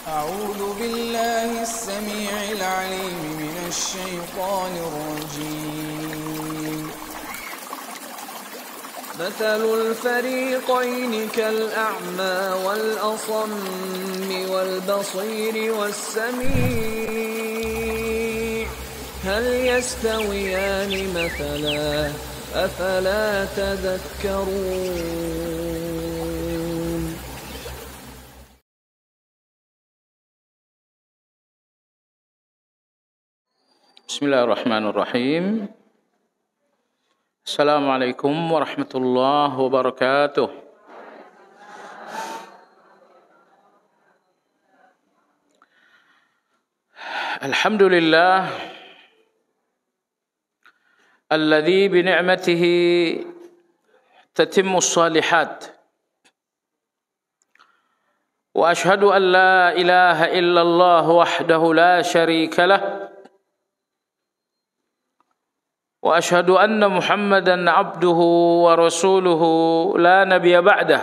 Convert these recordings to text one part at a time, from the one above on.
أعوذ بالله السميع العليم من الشيطان الرجيم. مثل الفريقين كالأعمى والأصم والبصير والسميع هل يستويان مثلا أفلا تذكرون. Bismillahirrahmanirrahim. Assalamualaikum warahmatullahi wabarakatuh. Alhamdulillah alladzi bi ni'matihi tatimmu shalihat. Wa ashhadu an la ilaha illallah wahdahu la syarika lah. Wa ashhadu anna Muhammadan abduhu wa rasuluhu la nabiyya ba'dah.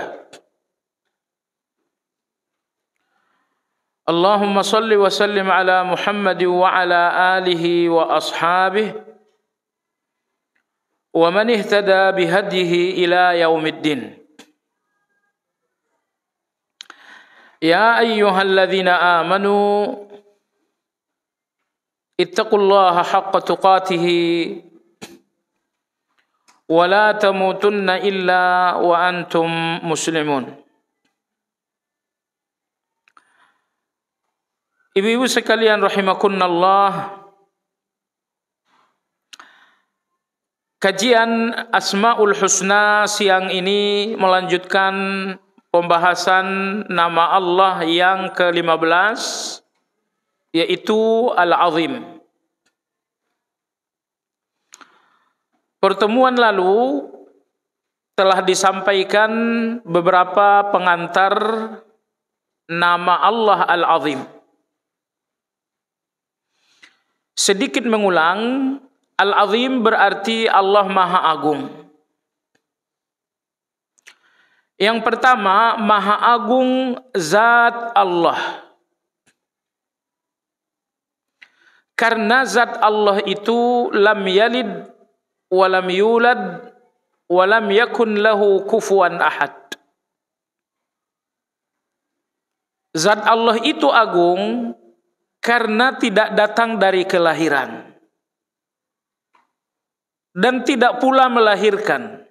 Allahumma salli wa sallim ala Muhammad wa ala alihi wa ashabihi wa man ihtada bihadihi ila yaumiddin. Ya ayyuhalladzina amanu ittaqullaha haqqa tuqatih wa la tamutunna illa wa antum muslimun. Ibu-ibu sekalian rahimakumullah, kajian Asmaul Husna siang ini melanjutkan pembahasan nama Allah yang ke-15, yaitu Al-Azim. Pertemuan lalu telah disampaikan beberapa pengantar nama Allah Al-Azim. Sedikit mengulang, Al-Azim berarti Allah Maha Agung. Yang pertama, Maha Agung zat Allah. Karena zat Allah itu lam yalid walam yulad walam yakun lahu kufuwan ahad. Zat Allah itu agung karena tidak datang dari kelahiran dan tidak pula melahirkan,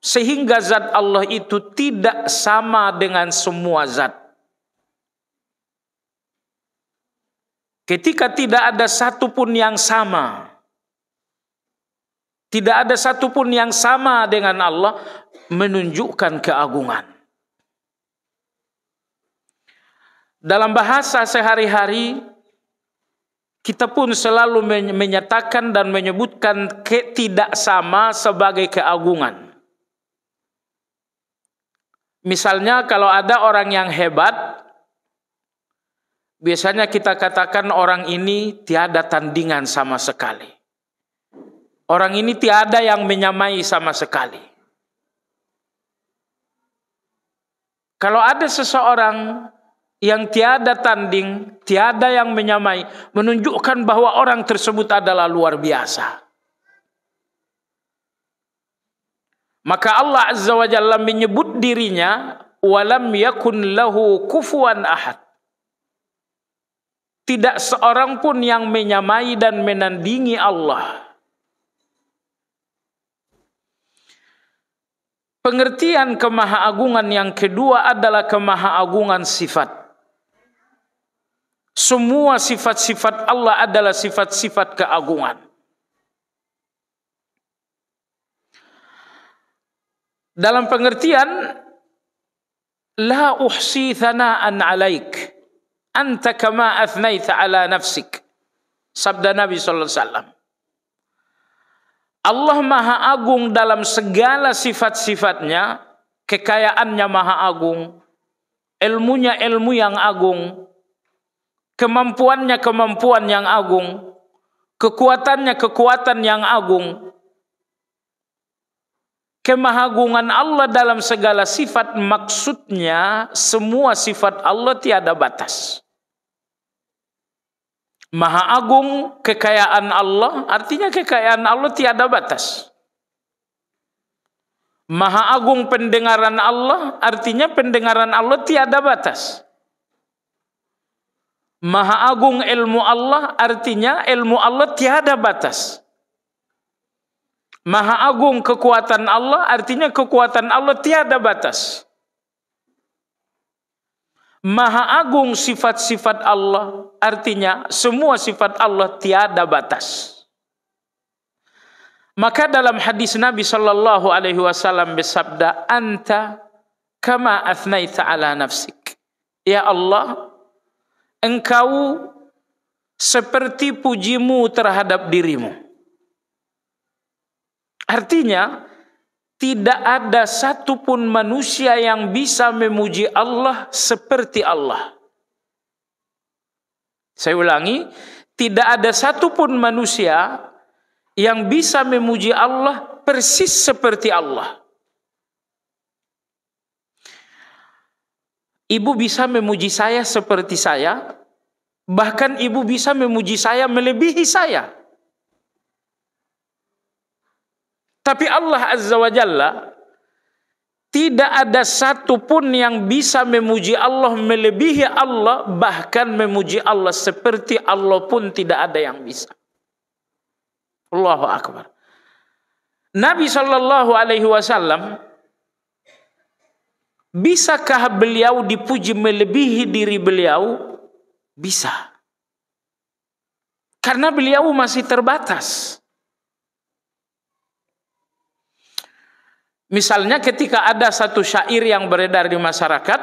sehingga zat Allah itu tidak sama dengan semua zat. Ketika tidak ada satupun yang sama, tidak ada satupun yang sama dengan Allah, menunjukkan keagungan. Dalam bahasa sehari-hari, kita pun selalu menyatakan dan menyebutkan tidak sama sebagai keagungan. Misalnya kalau ada orang yang hebat, biasanya kita katakan orang ini tiada tandingan sama sekali. Orang ini tiada yang menyamai sama sekali. Kalau ada seseorang yang tiada tanding, tiada yang menyamai, menunjukkan bahwa orang tersebut adalah luar biasa. Maka Allah Azza wa Jalla menyebut dirinya walam yakun lahu kufuwan ahad. Tidak seorang pun yang menyamai dan menandingi Allah. Pengertian kemahaagungan yang kedua adalah kemahaagungan sifat. Semua sifat-sifat Allah adalah sifat-sifat keagungan. Dalam pengertian la uhsi thana'an 'alaik anta kama athnaita 'ala nafsik. Sabda Nabi sallallahu alaihi wasallam. Allah Maha Agung dalam segala sifat-sifatnya, kekayaannya Maha Agung, ilmunya ilmu yang agung, kemampuannya kemampuan yang agung, kekuatannya kekuatan yang agung. Kemahagungan Allah dalam segala sifat, maksudnya semua sifat Allah tiada batas. Maha agung kekayaan Allah, artinya kekayaan Allah tiada batas. Maha agung pendengaran Allah, artinya pendengaran Allah tiada batas. Maha agung ilmu Allah, artinya ilmu Allah tiada batas. Maha agung kekuatan Allah, artinya kekuatan Allah tiada batas. Maha agung sifat-sifat Allah, artinya semua sifat Allah tiada batas. Maka dalam hadis Nabi sallallahu alaihi wasallam bersabda, "Anta kama athnaita ala nafsik." Ya Allah, Engkau seperti pujimu terhadap dirimu. Artinya, tidak ada satupun manusia yang bisa memuji Allah seperti Allah. Saya ulangi, tidak ada satupun manusia yang bisa memuji Allah persis seperti Allah. Ibu bisa memuji saya seperti saya, bahkan ibu bisa memuji saya melebihi saya. Tapi Allah Azza wa Jalla, tidak ada satupun yang bisa memuji Allah melebihi Allah, bahkan memuji Allah seperti Allah pun tidak ada yang bisa. Allahu Akbar. Nabi sallallahu alaihi wasallam, bisakah beliau dipuji melebihi diri beliau? Bisa. Karena beliau masih terbatas. Misalnya ketika ada satu syair yang beredar di masyarakat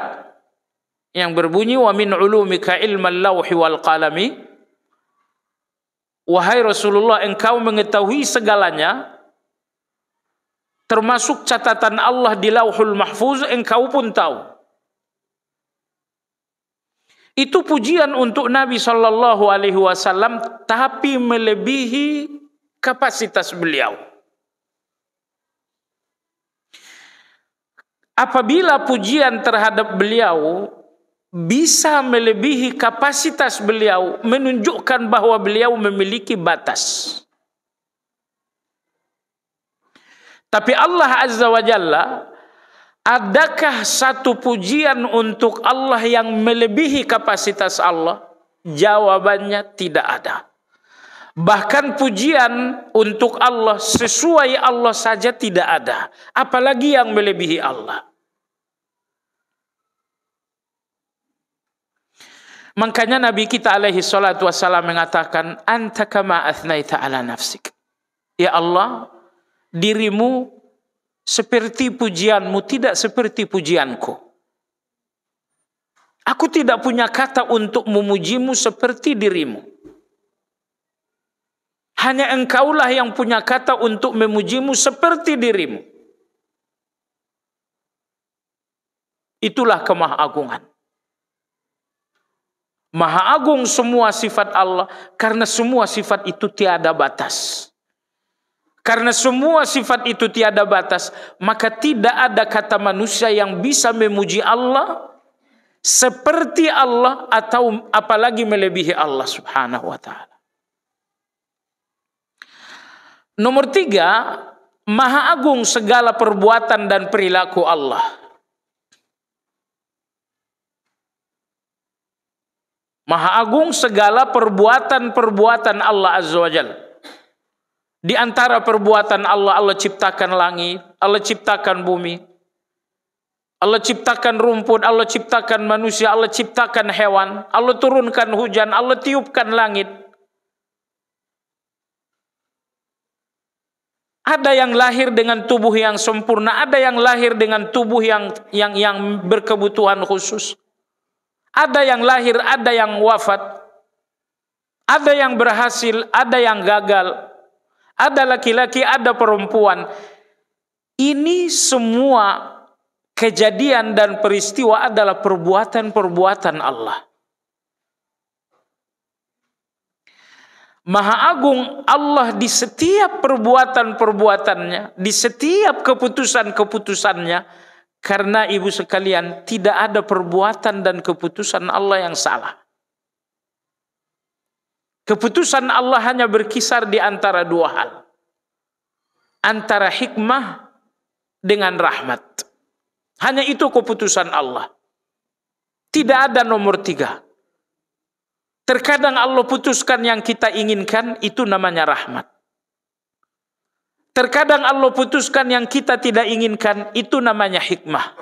yang berbunyi, wa min ulumika ilmal lawhi wal qalami. Wahai Rasulullah, engkau mengetahui segalanya, termasuk catatan Allah di Lauhul Mahfuz, engkau pun tahu. Itu pujian untuk Nabi sallallahu alaihi wasallam, tapi melebihi kapasitas beliau. Apabila pujian terhadap beliau bisa melebihi kapasitas beliau, menunjukkan bahwa beliau memiliki batas. Tapi Allah Azza wa Jalla, adakah satu pujian untuk Allah yang melebihi kapasitas Allah? Jawabannya tidak ada. Bahkan pujian untuk Allah sesuai Allah saja tidak ada, apalagi yang melebihi Allah. Makanya Nabi kita alaihi salatu wassalam mengatakan, anta kama athnaita ala nafsik. Ya Allah, dirimu seperti pujianmu, tidak seperti pujianku. Aku tidak punya kata untuk memujimu seperti dirimu. Hanya engkaulah yang punya kata untuk memujimu seperti dirimu. Itulah kemahagungan. Maha agung semua sifat Allah, karena semua sifat itu tiada batas. Karena semua sifat itu tiada batas, maka tidak ada kata manusia yang bisa memuji Allah seperti Allah atau apalagi melebihi Allah Subhanahu wa ta'ala. Nomor 3, maha agung segala perbuatan dan perilaku Allah. Maha agung segala perbuatan-perbuatan Allah Azza wa Jalla. Di antara perbuatan Allah, Allah ciptakan langit, Allah ciptakan bumi, Allah ciptakan rumput, Allah ciptakan manusia, Allah ciptakan hewan, Allah turunkan hujan, Allah tiupkan langit. Ada yang lahir dengan tubuh yang sempurna, ada yang lahir dengan tubuh yang berkebutuhan khusus. Ada yang lahir, ada yang wafat. Ada yang berhasil, ada yang gagal. Ada laki-laki, ada perempuan. Ini semua kejadian dan peristiwa adalah perbuatan-perbuatan Allah. Maha agung Allah di setiap perbuatan-perbuatannya, di setiap keputusan-keputusannya. Karena ibu sekalian, tidak ada perbuatan dan keputusan Allah yang salah. Keputusan Allah hanya berkisar di antara dua hal. Antara hikmah dengan rahmat. Hanya itu keputusan Allah. Tidak ada nomor tiga. Terkadang Allah putuskan yang kita inginkan, itu namanya rahmat. Terkadang Allah putuskan yang kita tidak inginkan, itu namanya hikmah.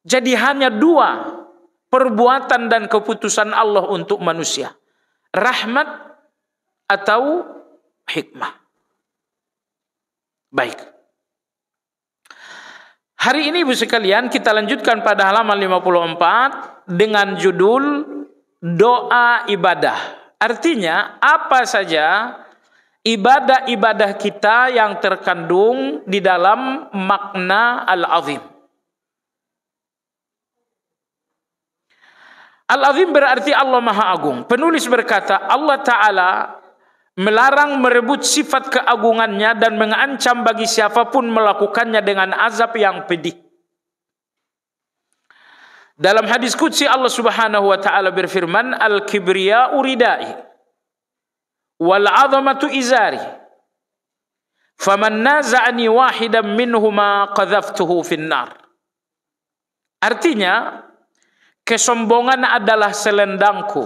Jadi hanya dua perbuatan dan keputusan Allah untuk manusia. Rahmat atau hikmah. Baik. Hari ini ibu sekalian kita lanjutkan pada halaman 54 dengan judul doa ibadah. Artinya apa saja ibadah-ibadah kita yang terkandung di dalam makna al-azim. Al-azim berarti Allah Maha Agung. Penulis berkata Allah Ta'ala melarang merebut sifat keagungannya dan mengancam bagi siapapun melakukannya dengan azab yang pedih. Dalam hadis qudsi Allah Subhanahu wa taala berfirman, "Al-kibriya'u ridai wal 'azamatu izari. Faman naza'ani wahidan minhuma qadhaftuhu finnar." Artinya, kesombongan adalah selendangku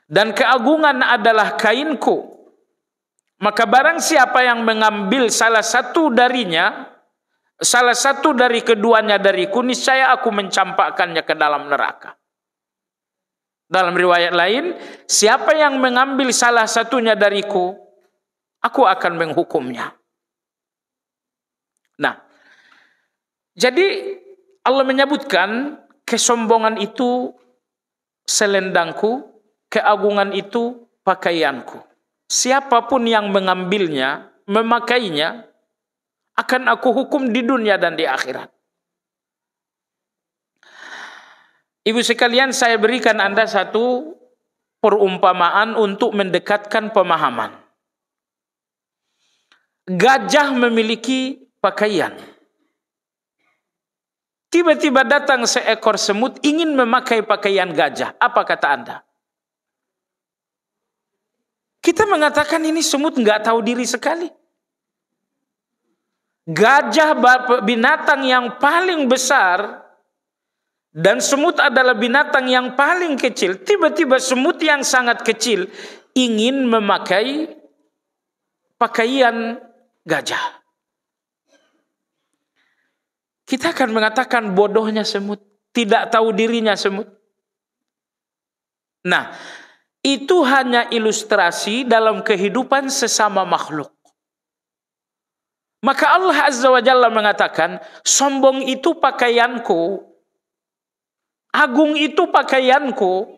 dan keagungan adalah kainku. Maka barang siapa yang mengambil salah satu darinya, salah satu dari keduanya dariku, niscaya aku mencampakkannya ke dalam neraka. Dalam riwayat lain, siapa yang mengambil salah satunya dariku, aku akan menghukumnya. Nah, jadi Allah menyebutkan kesombongan itu selendangku, keagungan itu pakaianku. Siapapun yang mengambilnya, memakainya, akan aku hukum di dunia dan di akhirat. Ibu sekalian, saya berikan Anda satu perumpamaan untuk mendekatkan pemahaman. Gajah memiliki pakaian. Tiba-tiba datang seekor semut ingin memakai pakaian gajah. Apa kata Anda? Kita mengatakan ini semut nggak tahu diri sekali. Gajah binatang yang paling besar dan semut adalah binatang yang paling kecil. Tiba-tiba semut yang sangat kecil ingin memakai pakaian gajah. Kita akan mengatakan bodohnya semut, tidak tahu dirinya semut. Nah, itu hanya ilustrasi dalam kehidupan sesama makhluk. Maka Allah Azza wa Jalla mengatakan, sombong itu pakaianku, agung itu pakaianku.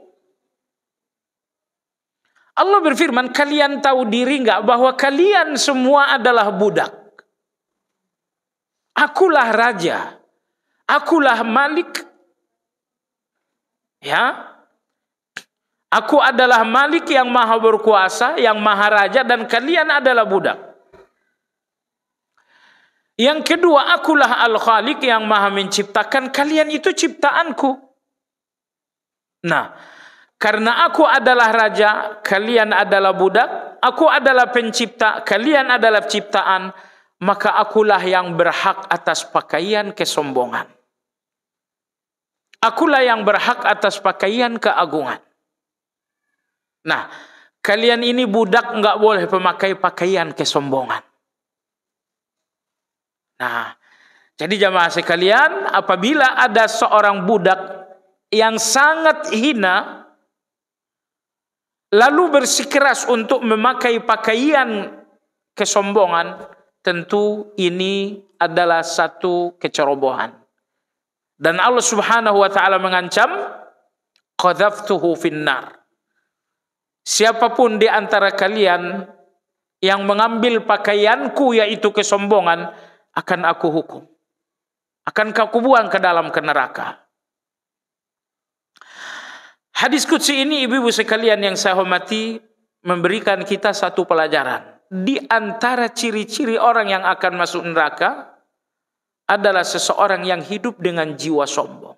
Allah berfirman, kalian tahu diri enggak bahwa kalian semua adalah budak? Akulah raja, akulah malik. Ya, aku adalah malik yang maha berkuasa, yang maha raja, dan kalian adalah budak. Yang kedua, akulah Al-Khaliq yang maha menciptakan, kalian itu ciptaanku. Nah, karena aku adalah raja, kalian adalah budak, aku adalah pencipta, kalian adalah ciptaan, maka akulah yang berhak atas pakaian kesombongan. Akulah yang berhak atas pakaian keagungan. Nah, kalian ini budak enggak boleh memakai pakaian kesombongan. Nah, jadi jamaah sekalian, apabila ada seorang budak yang sangat hina, lalu bersikeras untuk memakai pakaian kesombongan, tentu ini adalah satu kecerobohan. Dan Allah Subhanahu wa taala mengancam, qadzaftuhu finnar. Siapapun di antara kalian yang mengambil pakaianku yaitu kesombongan, akan aku hukum. Akan aku buang ke dalam neraka. Hadis qudsi ini ibu-ibu sekalian yang saya hormati memberikan kita satu pelajaran. Di antara ciri-ciri orang yang akan masuk neraka adalah seseorang yang hidup dengan jiwa sombong.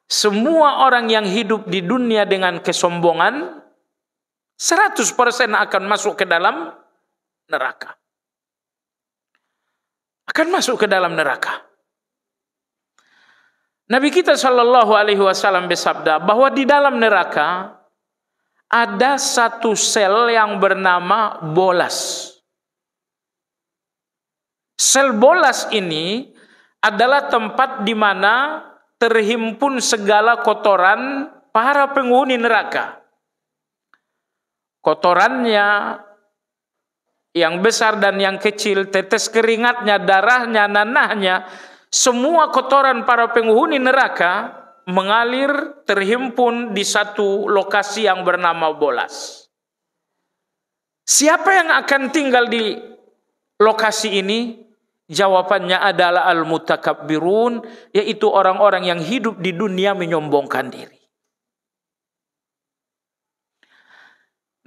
Semua orang yang hidup di dunia dengan kesombongan 100% akan masuk ke dalam neraka. Akan masuk ke dalam neraka. Nabi kita sallallahu alaihi wasallam bersabda bahwa di dalam neraka ada satu sel yang bernama bolas. Sel bolas ini adalah tempat di mana terhimpun segala kotoran para penghuni neraka. Kotorannya yang besar dan yang kecil, tetes keringatnya, darahnya, nanahnya, semua kotoran para penghuni neraka mengalir terhimpun di satu lokasi yang bernama bolas. Siapa yang akan tinggal di lokasi ini? Jawabannya adalah al-mutakabbirun, yaitu orang-orang yang hidup di dunia menyombongkan diri.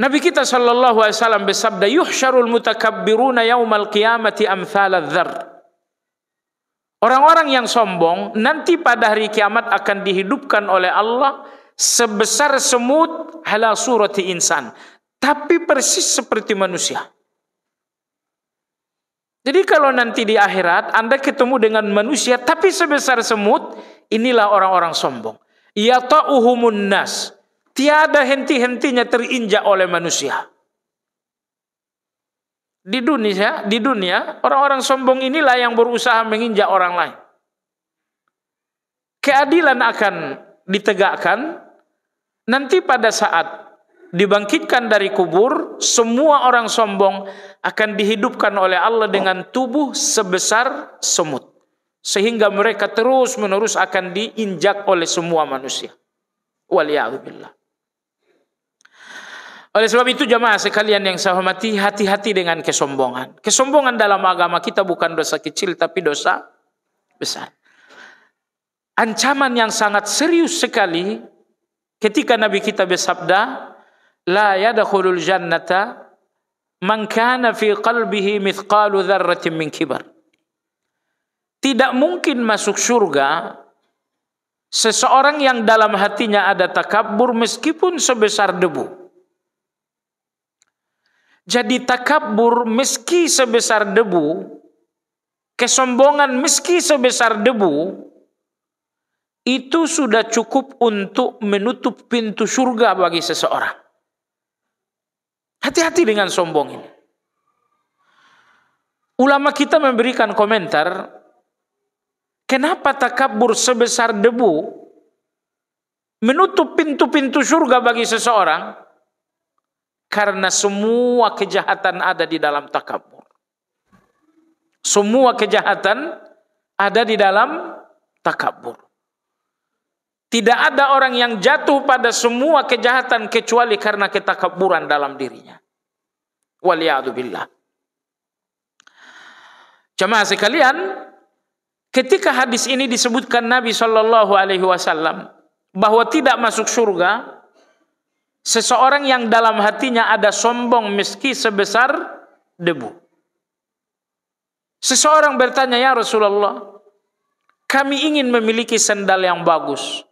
Nabi kita sallallahu alaihi wasallam bersabda, yuhsyarul mutakabbiruna yaumal qiyamati amthal adz-dzar. Orang-orang yang sombong nanti pada hari kiamat akan dihidupkan oleh Allah sebesar semut ala surati insan, tapi persis seperti manusia. Jadi kalau nanti di akhirat Anda ketemu dengan manusia tapi sebesar semut, inilah orang-orang sombong. Yata'uhumun nas, tiada henti-hentinya terinjak oleh manusia. Di dunia orang-orang sombong inilah yang berusaha menginjak orang lain. Keadilan akan ditegakkan nanti pada saat dibangkitkan dari kubur, semua orang sombong akan dihidupkan oleh Allah dengan tubuh sebesar semut, sehingga mereka terus-menerus akan diinjak oleh semua manusia. Waliyahzubillah. Oleh sebab itu jamaah sekalian yang saya hormati, hati-hati dengan kesombongan. Kesombongan dalam agama kita bukan dosa kecil tapi dosa besar. Ancaman yang sangat serius sekali ketika Nabi kita bersabda, la yadkhulul jannata man kana fi qalbihi mithqalu dzarratin min kibar. Tidak mungkin masuk surga seseorang yang dalam hatinya ada takabur meskipun sebesar debu. Jadi takabur meski sebesar debu, kesombongan meski sebesar debu, itu sudah cukup untuk menutup pintu surga bagi seseorang. Hati-hati dengan sombong ini. Ulama kita memberikan komentar, kenapa takabur sebesar debu menutup pintu-pintu surga bagi seseorang? Karena semua kejahatan ada di dalam takabur. Semua kejahatan ada di dalam takabur. Tidak ada orang yang jatuh pada semua kejahatan kecuali karena ketakaburan dalam dirinya. Waliyahzubillah. Jemaah sekalian, ketika hadis ini disebutkan Nabi sallallahu alaihi wasallam bahwa tidak masuk surga seseorang yang dalam hatinya ada sombong meski sebesar debu. Seseorang bertanya, ya Rasulullah, kami ingin memiliki sandal yang bagus.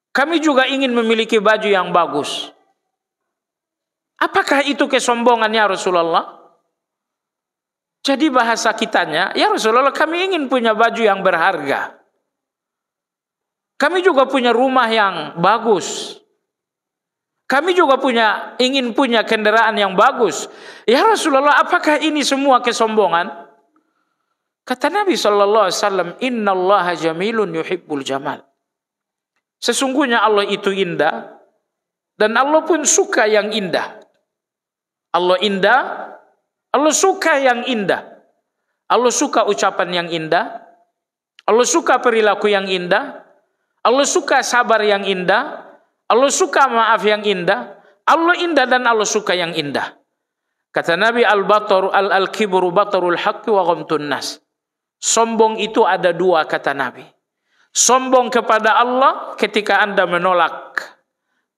Kami juga ingin memiliki baju yang bagus. Apakah itu kesombongan ya Rasulullah? Jadi bahasa kitanya, ya Rasulullah, kami ingin punya baju yang berharga. Kami juga punya rumah yang bagus. Kami juga ingin punya kendaraan yang bagus. Ya Rasulullah, apakah ini semua kesombongan? Kata Nabi sallallahu alaihi wasallam, "Innallaha jamilun yuhibbul jamal." Sesungguhnya Allah itu indah dan Allah pun suka yang indah. Allah indah, Allah suka yang indah. Allah suka ucapan yang indah. Allah suka perilaku yang indah. Allah suka sabar yang indah. Allah suka maaf yang indah. Allah indah dan Allah suka yang indah. Kata Nabi, al-kibru batarul haqqi wa ghamtun nas. Sombong itu ada dua, kata Nabi. Sombong kepada Allah ketika Anda menolak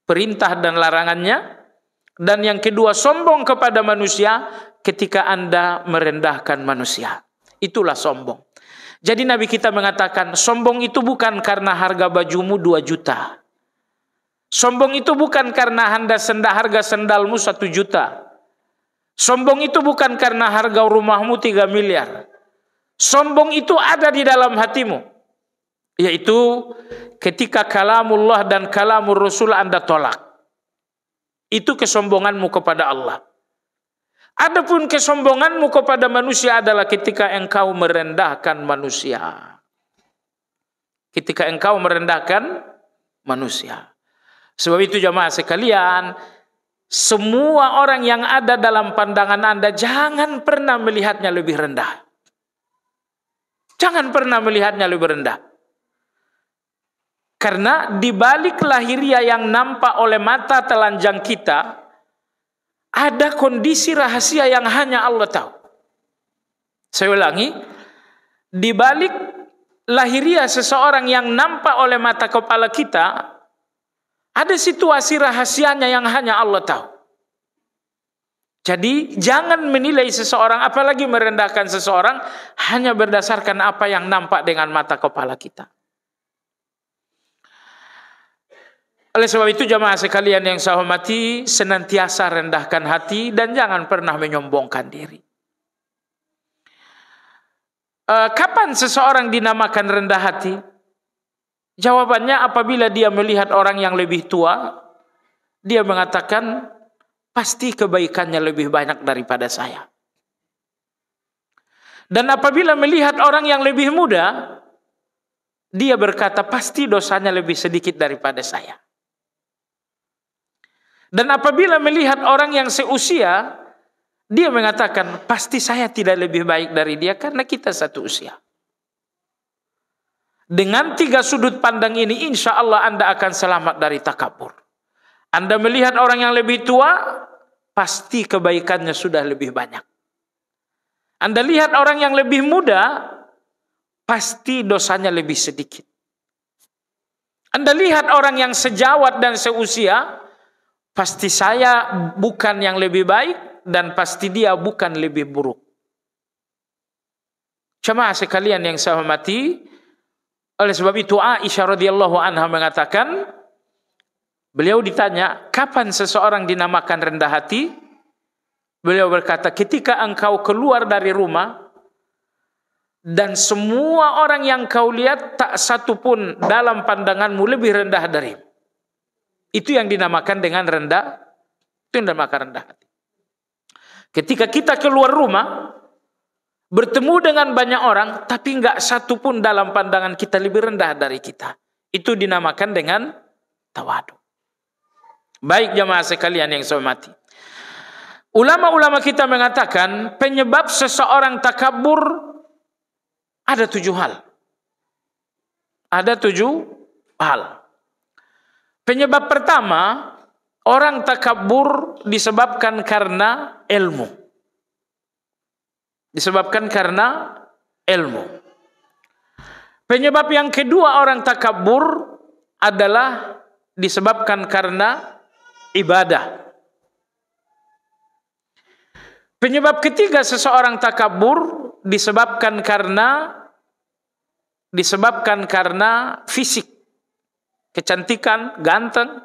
perintah dan larangannya. Dan yang kedua, sombong kepada manusia ketika Anda merendahkan manusia. Itulah sombong. Jadi Nabi kita mengatakan, sombong itu bukan karena harga bajumu 2 juta. Sombong itu bukan karena harga sendalmu 1 juta. Sombong itu bukan karena harga rumahmu 3 miliar. Sombong itu ada di dalam hatimu. Yaitu ketika kalamullah dan kalamur Rasul Anda tolak. Itu kesombonganmu kepada Allah. Adapun kesombonganmu kepada manusia adalah ketika engkau merendahkan manusia. Ketika engkau merendahkan manusia. Sebab itu jamaah sekalian, semua orang yang ada dalam pandangan Anda jangan pernah melihatnya lebih rendah. Jangan pernah melihatnya lebih rendah. Karena di balik lahiriah yang nampak oleh mata telanjang kita, ada kondisi rahasia yang hanya Allah tahu. Saya ulangi, di balik lahiriah seseorang yang nampak oleh mata kepala kita, ada situasi rahasianya yang hanya Allah tahu. Jadi jangan menilai seseorang, apalagi merendahkan seseorang, hanya berdasarkan apa yang nampak dengan mata kepala kita. Oleh sebab itu jamaah sekalian yang saya hormati, senantiasa rendahkan hati dan jangan pernah menyombongkan diri. Kapan seseorang dinamakan rendah hati? Jawabannya apabila dia melihat orang yang lebih tua, dia mengatakan, pasti kebaikannya lebih banyak daripada saya. Dan apabila melihat orang yang lebih muda, dia berkata, pasti dosanya lebih sedikit daripada saya. Dan apabila melihat orang yang seusia, dia mengatakan, pasti saya tidak lebih baik dari dia karena kita satu usia. Dengan 3 sudut pandang ini, insya Allah Anda akan selamat dari takabur. Anda melihat orang yang lebih tua, pasti kebaikannya sudah lebih banyak. Anda lihat orang yang lebih muda, pasti dosanya lebih sedikit. Anda lihat orang yang sejawat dan seusia, pasti saya bukan yang lebih baik dan pasti dia bukan lebih buruk. Jemaah sekalian yang saya hormati, oleh sebab itu Aisyah radhiyallahu anha mengatakan, beliau ditanya, kapan seseorang dinamakan rendah hati? Beliau berkata, ketika engkau keluar dari rumah dan semua orang yang kau lihat tak satu pun dalam pandanganmu lebih rendah darimu. Itu yang dinamakan dengan rendah, itu yang dinamakan rendah hati. Ketika kita keluar rumah, bertemu dengan banyak orang, tapi enggak satu pun dalam pandangan kita lebih rendah dari kita. Itu dinamakan dengan tawadu. Baik jamaah sekalian yang saya hormati. Ulama-ulama kita mengatakan, penyebab seseorang takabur ada 7 hal. Ada 7 hal. Penyebab pertama, orang takabur disebabkan karena ilmu. Disebabkan karena ilmu. Penyebab yang kedua orang takabur adalah disebabkan karena ibadah. Penyebab ketiga seseorang takabur disebabkan karena fisik. Kecantikan, ganteng.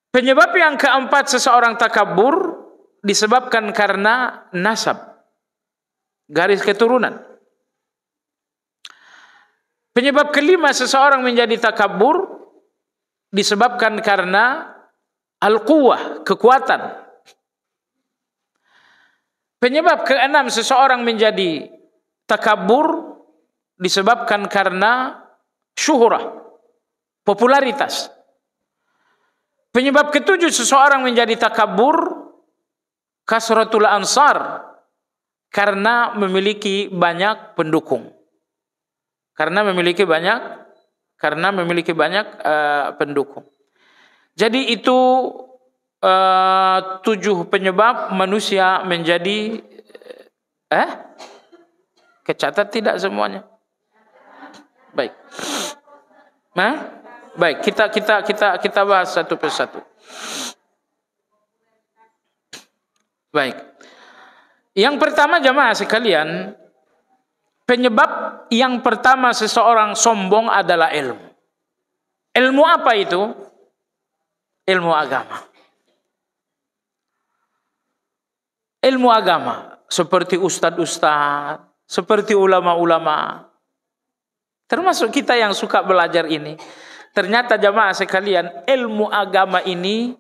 Penyebab yang keempat seseorang takabur disebabkan karena nasab, garis keturunan. Penyebab kelima seseorang menjadi takabur disebabkan karena al-quwah, kekuatan. Penyebab keenam seseorang menjadi takabur disebabkan karena syuhrah, popularitas. Penyebab ketujuh seseorang menjadi takabur kasratul ansar, karena memiliki banyak pendukung. Karena memiliki banyak pendukung. Jadi itu 7 penyebab manusia menjadi kecatat tidak semuanya? Baik. Baik, kita bahas satu persatu. Baik. Yang pertama jamaah sekalian, penyebab yang pertama seseorang sombong adalah ilmu. Ilmu apa itu? Ilmu agama. Ilmu agama seperti ustadz-ustadz, seperti ulama-ulama. Termasuk kita yang suka belajar ini. Ternyata jamaah sekalian, ilmu agama ini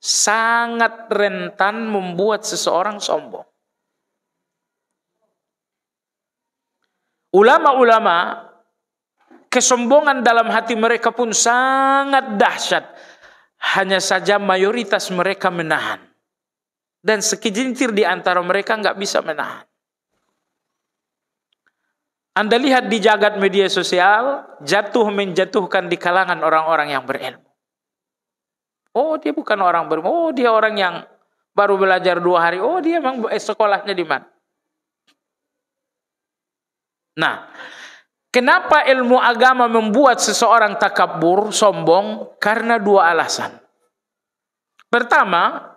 sangat rentan membuat seseorang sombong. Ulama-ulama, kesombongan dalam hati mereka pun sangat dahsyat. Hanya saja mayoritas mereka menahan. Dan sekelintir di antara mereka nggak bisa menahan. Anda lihat di jagat media sosial, menjatuhkan di kalangan orang-orang yang berilmu. Oh, dia bukan orang berilmu. Oh, dia orang yang baru belajar 2 hari. Oh, dia memang sekolahnya di mana? Nah, kenapa ilmu agama membuat seseorang takabur, sombong? Karena 2 alasan. Pertama,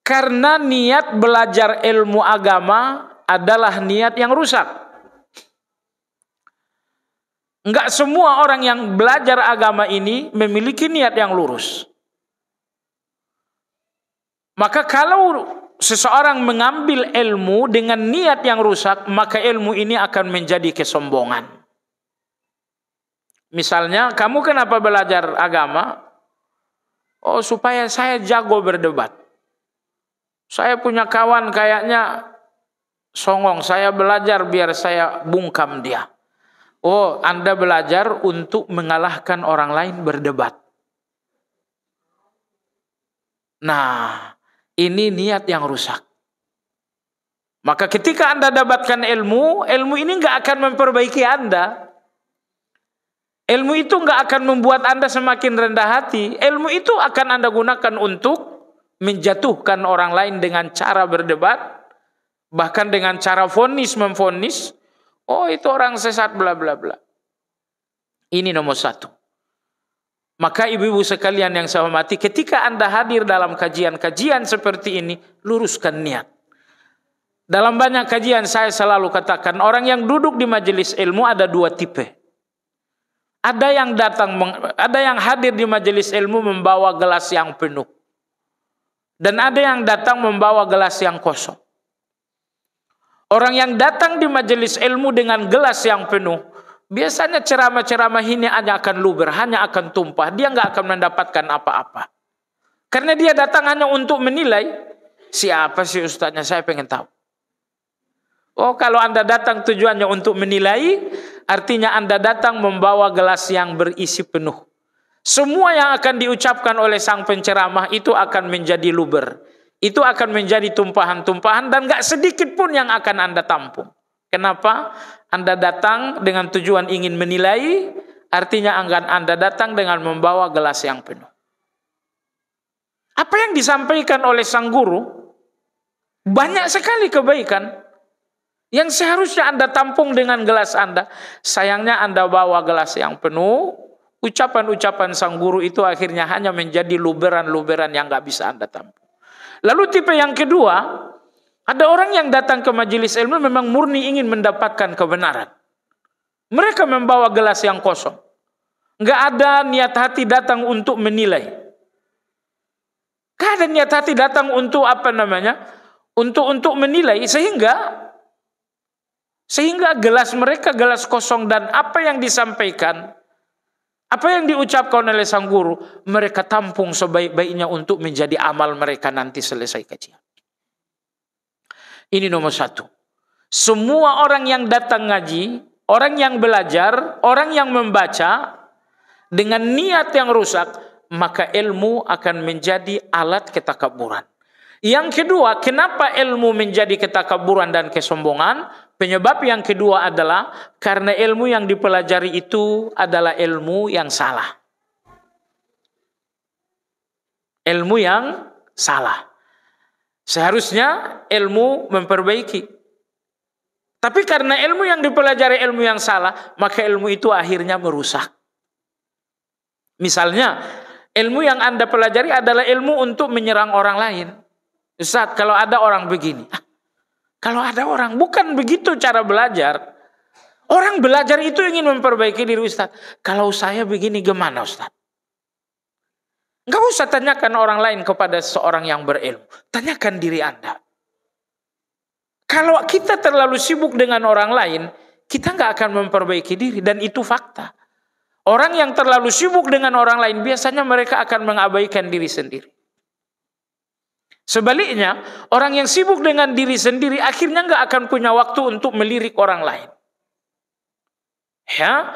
karena niat belajar ilmu agama adalah niat yang rusak. Enggak semua orang yang belajar agama ini memiliki niat yang lurus. Maka kalau seseorang mengambil ilmu dengan niat yang rusak, maka ilmu ini akan menjadi kesombongan. Misalnya, kamu kenapa belajar agama? Oh, supaya saya jago berdebat. Saya punya kawan kayaknya songong, saya belajar biar saya bungkam dia. Oh, Anda belajar untuk mengalahkan orang lain berdebat. Nah, ini niat yang rusak. Maka ketika Anda dapatkan ilmu ini nggak akan memperbaiki Anda. Ilmu itu nggak akan membuat Anda semakin rendah hati. Ilmu itu akan Anda gunakan untuk menjatuhkan orang lain dengan cara berdebat. Bahkan dengan cara memvonis. Oh, itu orang sesat bla bla bla. Ini nomor 1. Maka ibu-ibu sekalian yang saya hormati, ketika Anda hadir dalam kajian-kajian seperti ini, luruskan niat. Dalam banyak kajian saya selalu katakan, orang yang duduk di majelis ilmu ada 2 tipe. Ada yang hadir di majelis ilmu membawa gelas yang penuh. Dan ada yang datang membawa gelas yang kosong. Orang yang datang di majelis ilmu dengan gelas yang penuh, biasanya ceramah-ceramah ini hanya akan luber, hanya akan tumpah. Dia nggak akan mendapatkan apa-apa. Karena dia datang hanya untuk menilai, siapa sih ustadznya, saya pengen tahu. Oh, kalau Anda datang tujuannya untuk menilai, artinya Anda datang membawa gelas yang berisi penuh. Semua yang akan diucapkan oleh sang penceramah itu akan menjadi luber. Itu akan menjadi tumpahan-tumpahan dan gak sedikit pun yang akan Anda tampung. Kenapa? Anda datang dengan tujuan ingin menilai, artinya Anda datang dengan membawa gelas yang penuh. Apa yang disampaikan oleh sang guru, banyak sekali kebaikan yang seharusnya Anda tampung dengan gelas Anda. Sayangnya Anda bawa gelas yang penuh, ucapan-ucapan sang guru itu akhirnya hanya menjadi luberan-luberan yang gak bisa Anda tampung. Lalu tipe yang kedua, ada orang yang datang ke majelis ilmu memang murni ingin mendapatkan kebenaran. Mereka membawa gelas yang kosong. Nggak ada niat hati datang untuk menilai. Nggak ada niat hati datang untuk untuk menilai, sehingga gelas mereka gelas kosong, dan apa yang disampaikan, apa yang diucapkan oleh sang guru, mereka tampung sebaik-baiknya untuk menjadi amal mereka nanti selesai kajian. Ini nomor 1. Semua orang yang datang ngaji, orang yang belajar, orang yang membaca dengan niat yang rusak, maka ilmu akan menjadi alat ketakaburan. Yang kedua, kenapa ilmu menjadi ketakaburan dan kesombongan? Penyebab yang kedua adalah karena ilmu yang dipelajari itu adalah ilmu yang salah. Ilmu yang salah. Seharusnya ilmu memperbaiki. Tapi karena ilmu yang dipelajari ilmu yang salah, maka ilmu itu akhirnya merusak. Misalnya, ilmu yang Anda pelajari adalah ilmu untuk menyerang orang lain. Ustaz, kalau ada orang begini. Kalau ada orang, bukan begitu cara belajar. Orang belajar itu ingin memperbaiki diri Ustaz. Kalau saya begini gimana Ustaz? Enggak usah tanyakan orang lain kepada seorang yang berilmu. Tanyakan diri Anda. Kalau kita terlalu sibuk dengan orang lain, kita enggak akan memperbaiki diri. Dan itu fakta. Orang yang terlalu sibuk dengan orang lain, biasanya mereka akan mengabaikan diri sendiri. Sebaliknya, orang yang sibuk dengan diri sendiri, akhirnya enggak akan punya waktu untuk melirik orang lain. Ya,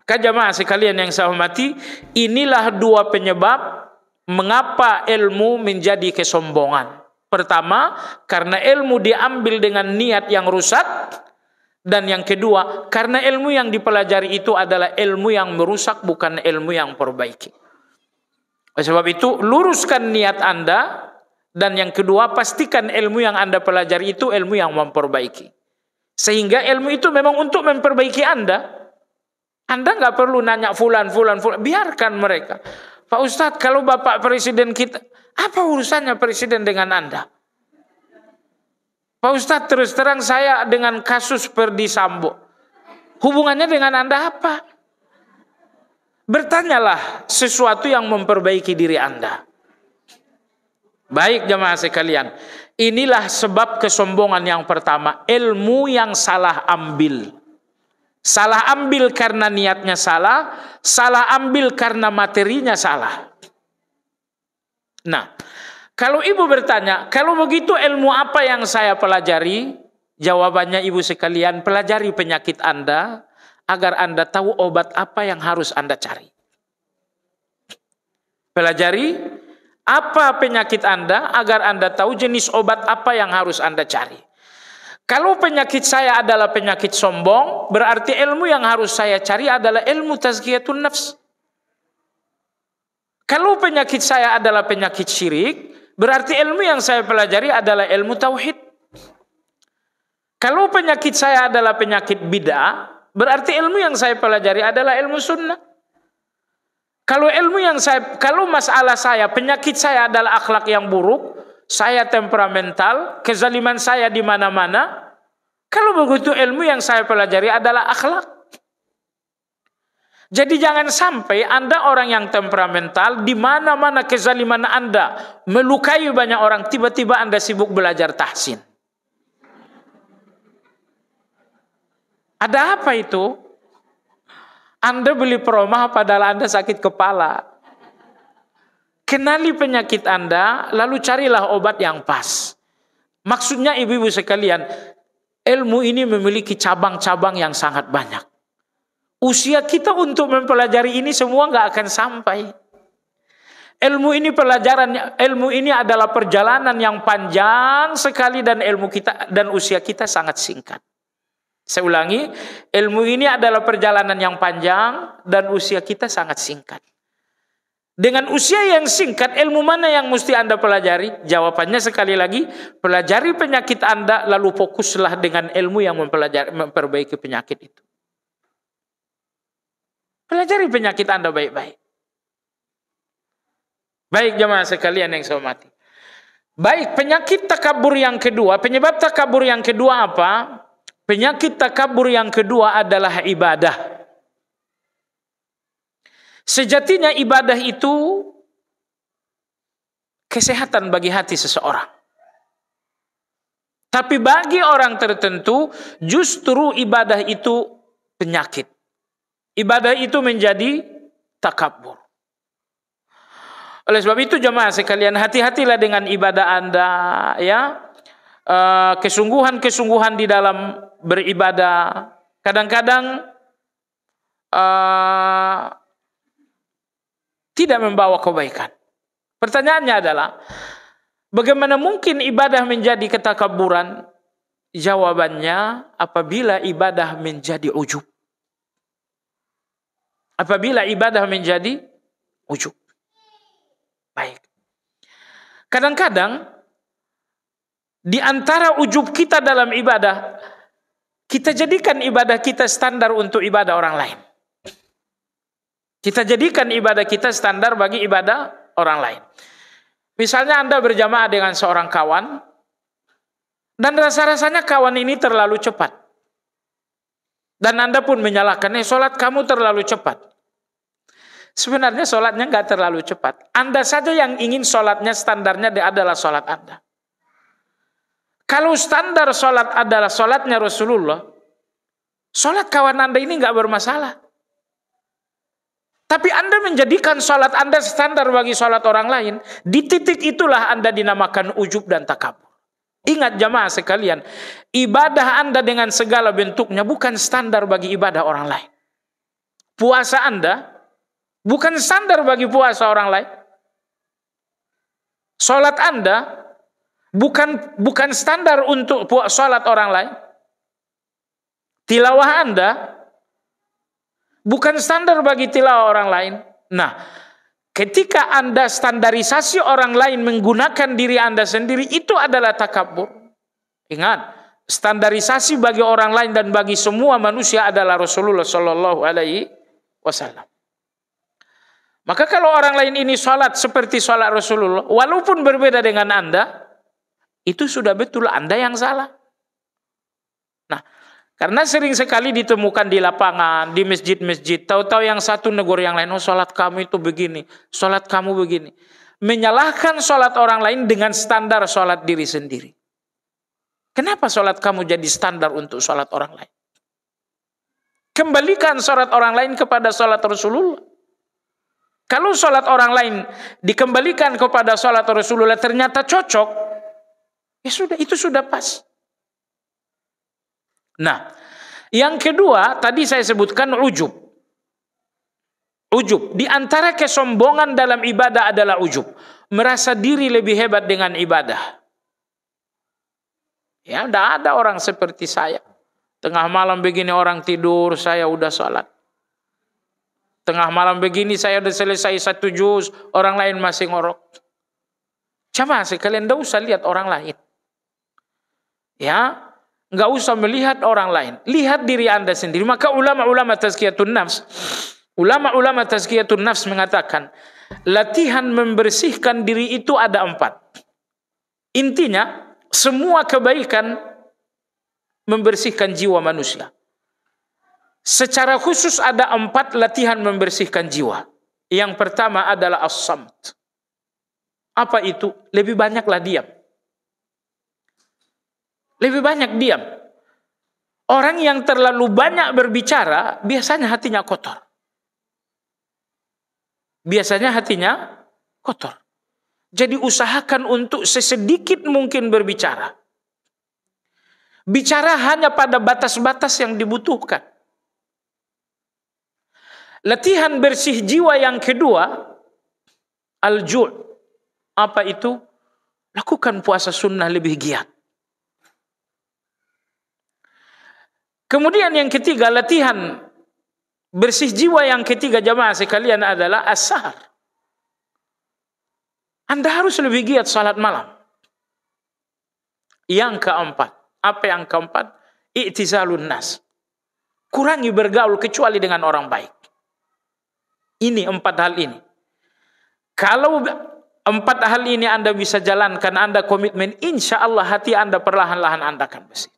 jamaah sekalian yang saya hormati, inilah dua penyebab mengapa ilmu menjadi kesombongan. Pertama, karena ilmu diambil dengan niat yang rusak, dan yang kedua, karena ilmu yang dipelajari itu adalah ilmu yang merusak, bukan ilmu yang perbaiki. Oleh sebab itu, luruskan niat Anda, dan yang kedua, pastikan ilmu yang Anda pelajari itu ilmu yang memperbaiki. Sehingga ilmu itu memang untuk memperbaiki Anda. Anda nggak perlu nanya fulan. Biarkan mereka. Pak Ustadz, kalau Bapak Presiden kita, apa urusannya Presiden dengan Anda? Pak Ustadz, terus terang saya dengan kasus Ferdy Sambo. Hubungannya dengan Anda apa? Bertanyalah sesuatu yang memperbaiki diri Anda. Baik jamaah sekalian. Inilah sebab kesombongan yang pertama. Ilmu yang salah ambil. Salah ambil karena niatnya salah, salah ambil karena materinya salah. Nah, kalau ibu bertanya, kalau begitu ilmu apa yang saya pelajari? Jawabannya ibu sekalian, pelajari penyakit Anda, agar Anda tahu obat apa yang harus Anda cari. Pelajari apa penyakit Anda, agar Anda tahu jenis obat apa yang harus Anda cari. Kalau penyakit saya adalah penyakit sombong, berarti ilmu yang harus saya cari adalah ilmu tazkiyatun nafs. Kalau penyakit saya adalah penyakit syirik, berarti ilmu yang saya pelajari adalah ilmu tauhid. Kalau penyakit saya adalah penyakit bid'ah, berarti ilmu yang saya pelajari adalah ilmu sunnah. Kalau masalah saya, penyakit saya adalah akhlak yang buruk, saya temperamental, kezaliman saya di mana-mana. Kalau begitu ilmu yang saya pelajari adalah akhlak. Jadi jangan sampai Anda orang yang temperamental, di mana-mana kezaliman Anda melukai banyak orang, tiba-tiba Anda sibuk belajar tahsin. Ada apa itu? Anda beli peromah padahal Anda sakit kepala. Kenali penyakit Anda, lalu carilah obat yang pas. Maksudnya ibu-ibu sekalian, ilmu ini memiliki cabang-cabang yang sangat banyak. Usia kita untuk mempelajari ini semua nggak akan sampai. Ilmu ini adalah perjalanan yang panjang sekali, dan ilmu kita dan usia kita sangat singkat. Saya ulangi, ilmu ini adalah perjalanan yang panjang dan usia kita sangat singkat. Dengan usia yang singkat, ilmu mana yang mesti Anda pelajari? Jawabannya sekali lagi, pelajari penyakit Anda, lalu fokuslah dengan ilmu yang memperbaiki penyakit itu. Pelajari penyakit Anda baik-baik. Baik jemaah sekalian yang saya hormati. Baik, penyakit takabur yang kedua, penyebab takabur yang kedua apa? Penyakit takabur yang kedua adalah ibadah. Sejatinya ibadah itu kesehatan bagi hati seseorang. Tapi bagi orang tertentu justru ibadah itu penyakit. Ibadah itu menjadi takabur. Oleh sebab itu jemaah sekalian, hati-hatilah dengan ibadah Anda, ya. Kesungguhan-kesungguhan di dalam beribadah. Kadang-kadang tidak membawa kebaikan. Pertanyaannya adalah, bagaimana mungkin ibadah menjadi ketakaburan? Jawabannya, apabila ibadah menjadi ujub. Apabila ibadah menjadi ujub. Baik. Kadang-kadang di antara ujub kita dalam ibadah, kita jadikan ibadah kita standar untuk ibadah orang lain. Kita jadikan ibadah kita standar bagi ibadah orang lain. Misalnya Anda berjamaah dengan seorang kawan, dan rasa-rasanya kawan ini terlalu cepat. Dan Anda pun menyalahkan, sholat kamu terlalu cepat. Sebenarnya sholatnya nggak terlalu cepat. Anda saja yang ingin sholatnya standarnya adalah sholat Anda. Kalau standar sholat adalah sholatnya Rasulullah, sholat kawan Anda ini nggak bermasalah. Tapi Anda menjadikan sholat Anda standar bagi sholat orang lain, di titik itulah Anda dinamakan ujub dan takabur. Ingat jamaah sekalian, ibadah Anda dengan segala bentuknya bukan standar bagi ibadah orang lain. Puasa Anda bukan standar bagi puasa orang lain. Sholat Anda bukan standar untuk sholat orang lain. Tilawah Anda bukan standar bagi tilawah orang lain. Nah, ketika Anda standarisasi orang lain menggunakan diri Anda sendiri, itu adalah takabur. Ingat, standarisasi bagi orang lain dan bagi semua manusia adalah Rasulullah Shallallahu Alaihi Wasallam. Maka kalau orang lain ini sholat seperti sholat Rasulullah, walaupun berbeda dengan Anda, itu sudah betul Anda yang salah. Nah, karena sering sekali ditemukan di lapangan, di masjid-masjid, tahu-tahu yang satu negur yang lain, oh sholat kamu itu begini, sholat kamu begini. Menyalahkan sholat orang lain dengan standar sholat diri sendiri. Kenapa sholat kamu jadi standar untuk sholat orang lain? Kembalikan sholat orang lain kepada sholat Rasulullah. Kalau sholat orang lain dikembalikan kepada sholat Rasulullah ternyata cocok, ya sudah, itu sudah pas. Nah, yang kedua tadi saya sebutkan ujub. Ujub, di antara kesombongan dalam ibadah adalah ujub. Merasa diri lebih hebat dengan ibadah. Ya, tidak ada orang seperti saya. Tengah malam begini orang tidur, saya udah sholat. Tengah malam begini saya udah selesai 1 juz, orang lain masih ngorok. Jamaah sekalian, tidak usah lihat orang lain. Ya, nggak usah melihat orang lain, lihat diri Anda sendiri. Maka ulama-ulama tazkiyatun nafs mengatakan latihan membersihkan diri itu ada 4. Intinya semua kebaikan membersihkan jiwa manusia. Secara khusus ada 4 latihan membersihkan jiwa. Yang pertama adalah as-samt. Apa itu? Lebih banyaklah diam. Lebih banyak diam. Orang yang terlalu banyak berbicara, biasanya hatinya kotor. Biasanya hatinya kotor. Jadi usahakan untuk sesedikit mungkin berbicara. Bicara hanya pada batas-batas yang dibutuhkan. Latihan bersih jiwa yang kedua, al-ju'. Apa itu? Lakukan puasa sunnah lebih giat. Kemudian yang ketiga, latihan bersih jiwa yang ketiga jamaah sekalian adalah as-sahar. Anda harus lebih giat salat malam. Yang keempat, apa yang keempat? I'tizalun nas. Kurangi bergaul kecuali dengan orang baik. Ini 4 hal ini. Kalau 4 hal ini Anda bisa jalankan, Anda komitmen, insya Allah hati Anda perlahan-lahan Anda akan bersih.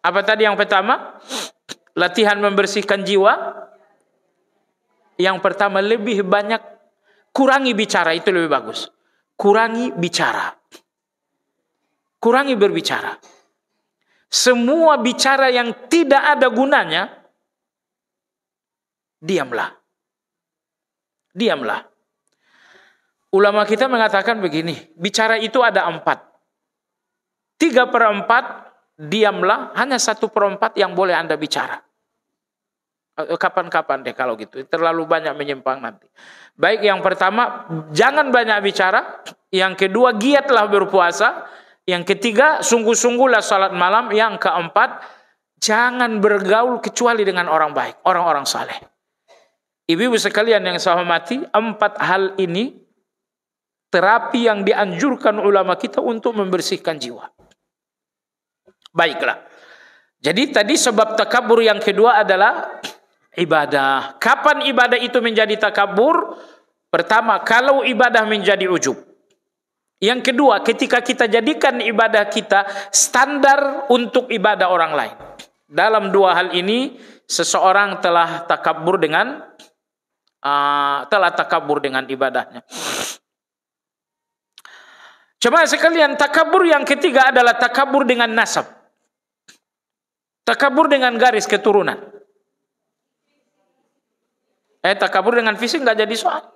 Apa tadi yang pertama? Latihan membersihkan jiwa. Yang pertama lebih banyak kurangi bicara, itu lebih bagus. Kurangi bicara. Kurangi berbicara. Semua bicara yang tidak ada gunanya, diamlah. Diamlah. Ulama kita mengatakan begini, bicara itu ada 4. 3/4 diamlah, hanya 1/4 yang boleh Anda bicara. Kapan-kapan deh kalau gitu, terlalu banyak menyimpang nanti. Baik, yang pertama, jangan banyak bicara. Yang kedua, giatlah berpuasa. Yang ketiga, sungguh-sungguhlah salat malam. Yang keempat, jangan bergaul kecuali dengan orang baik, orang-orang saleh. Ibu-ibu sekalian yang saya hormati, 4 hal ini terapi yang dianjurkan ulama kita untuk membersihkan jiwa. Baiklah. Jadi tadi sebab takabur yang kedua adalah ibadah. Kapan ibadah itu menjadi takabur? Pertama, kalau ibadah menjadi ujub. Yang kedua, ketika kita jadikan ibadah kita standar untuk ibadah orang lain. Dalam dua hal ini, seseorang telah takabur dengan ibadahnya. Coba sekalian, takabur yang ketiga adalah takabur dengan nasab. Takabur dengan garis keturunan. Takabur dengan fisik nggak jadi soal.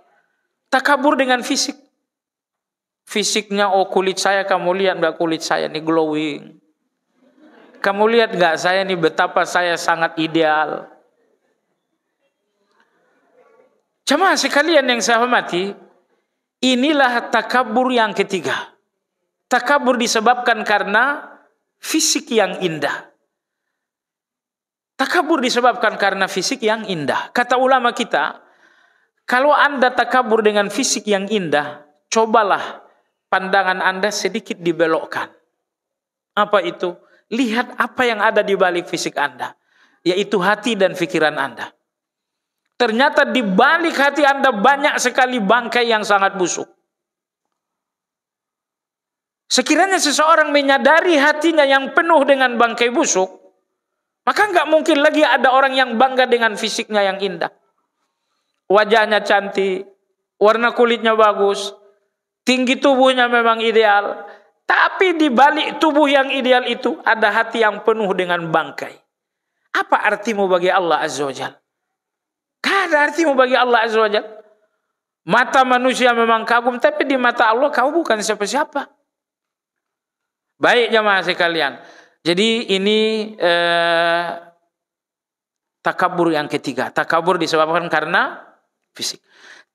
Takabur dengan fisik. Fisiknya, kulit saya kamu lihat nggak, kulit saya nih glowing. Kamu lihat nggak saya nih betapa saya sangat ideal. Jemaah sekalian yang saya hormati, inilah takabur yang ketiga. Takabur disebabkan karena fisik yang indah. Takabur disebabkan karena fisik yang indah. Kata ulama kita, kalau Anda takabur dengan fisik yang indah, cobalah pandangan Anda sedikit dibelokkan. Apa itu? Lihat apa yang ada di balik fisik Anda, yaitu hati dan pikiran Anda. Ternyata di balik hati Anda banyak sekali bangkai yang sangat busuk. Sekiranya seseorang menyadari hatinya yang penuh dengan bangkai busuk, maka nggak mungkin lagi ada orang yang bangga dengan fisiknya yang indah. Wajahnya cantik, warna kulitnya bagus, tinggi tubuhnya memang ideal. Tapi di balik tubuh yang ideal itu ada hati yang penuh dengan bangkai. Apa artimu bagi Allah Azza wa Jalla? Gak ada artimu bagi Allah Azza wa Jalla. Mata manusia memang kagum, tapi di mata Allah kau bukan siapa-siapa. Baik jemaah sekalian. Jadi ini takabur yang ketiga. Takabur disebabkan karena fisik.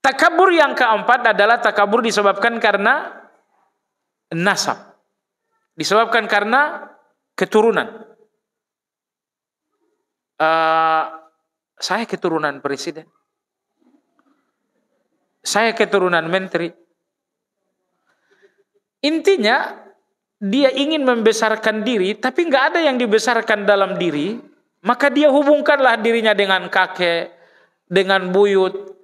Takabur yang keempat adalah takabur disebabkan karena nasab. Disebabkan karena keturunan. Saya keturunan presiden. Saya keturunan menteri. Intinya dia ingin membesarkan diri, tapi nggak ada yang dibesarkan dalam diri, maka dia hubungkanlah dirinya dengan kakek, dengan buyut.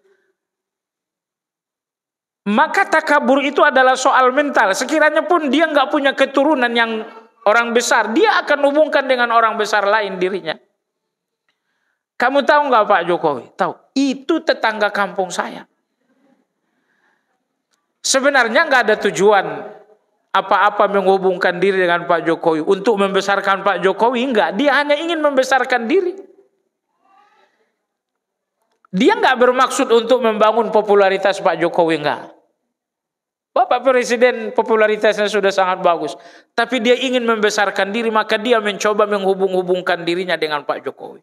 Maka takabur itu adalah soal mental. Sekiranya pun dia nggak punya keturunan yang orang besar, dia akan hubungkan dengan orang besar lain dirinya. Kamu tahu nggak Pak Jokowi? Tahu. Itu tetangga kampung saya. Sebenarnya nggak ada tujuan apa-apa menghubungkan diri dengan Pak Jokowi untuk membesarkan Pak Jokowi, enggak. Dia hanya ingin membesarkan diri. Dia enggak bermaksud untuk membangun popularitas Pak Jokowi, enggak. Bapak Presiden popularitasnya sudah sangat bagus, tapi dia ingin membesarkan diri, maka dia mencoba menghubung-hubungkan dirinya dengan Pak Jokowi.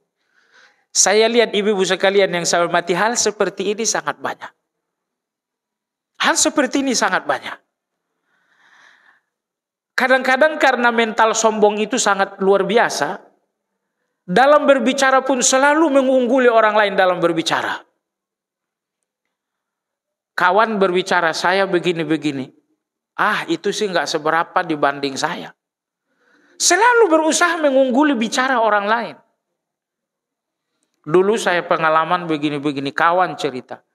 Saya lihat ibu-ibu sekalian yang saya hormati, hal seperti ini sangat banyak. Hal seperti ini sangat banyak. Kadang-kadang karena mental sombong itu sangat luar biasa, dalam berbicara pun selalu mengungguli orang lain dalam berbicara. Kawan berbicara, saya begini-begini. Itu sih nggak seberapa dibanding saya. Selalu berusaha mengungguli bicara orang lain. Dulu saya pengalaman begini-begini, kawan cerita.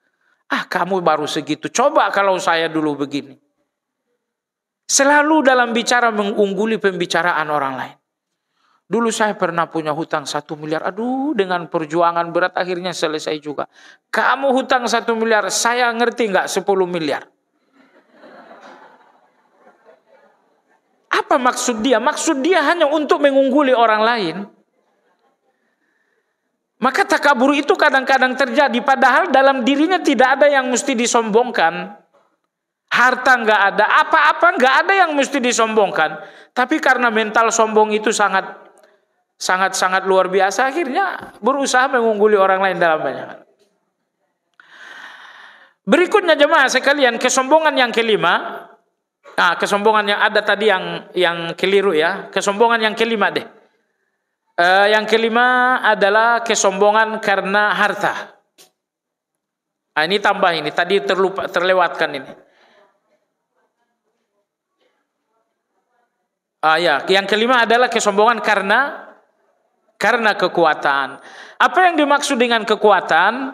Kamu baru segitu, coba kalau saya dulu begini. Selalu dalam bicara mengungguli pembicaraan orang lain. Dulu saya pernah punya hutang 1 miliar. Dengan perjuangan berat akhirnya selesai juga. Kamu hutang 1 miliar, saya ngerti nggak 10 miliar. Apa maksud dia? Maksud dia hanya untuk mengungguli orang lain. Maka takabur itu kadang-kadang terjadi. Padahal dalam dirinya tidak ada yang mesti disombongkan. Harta nggak ada, apa-apa nggak ada yang mesti disombongkan. Tapi karena mental sombong itu sangat luar biasa, akhirnya berusaha mengungguli orang lain dalam banyak hal. Berikutnya jemaah sekalian, kesombongan yang kelima. Kesombongan yang ada tadi yang keliru ya. Kesombongan yang kelima deh. Yang kelima adalah kesombongan karena harta. Ini tambah ini, tadi terlewatkan ini. Yang kelima adalah kesombongan karena karena kekuatan. Apa yang dimaksud dengan kekuatan?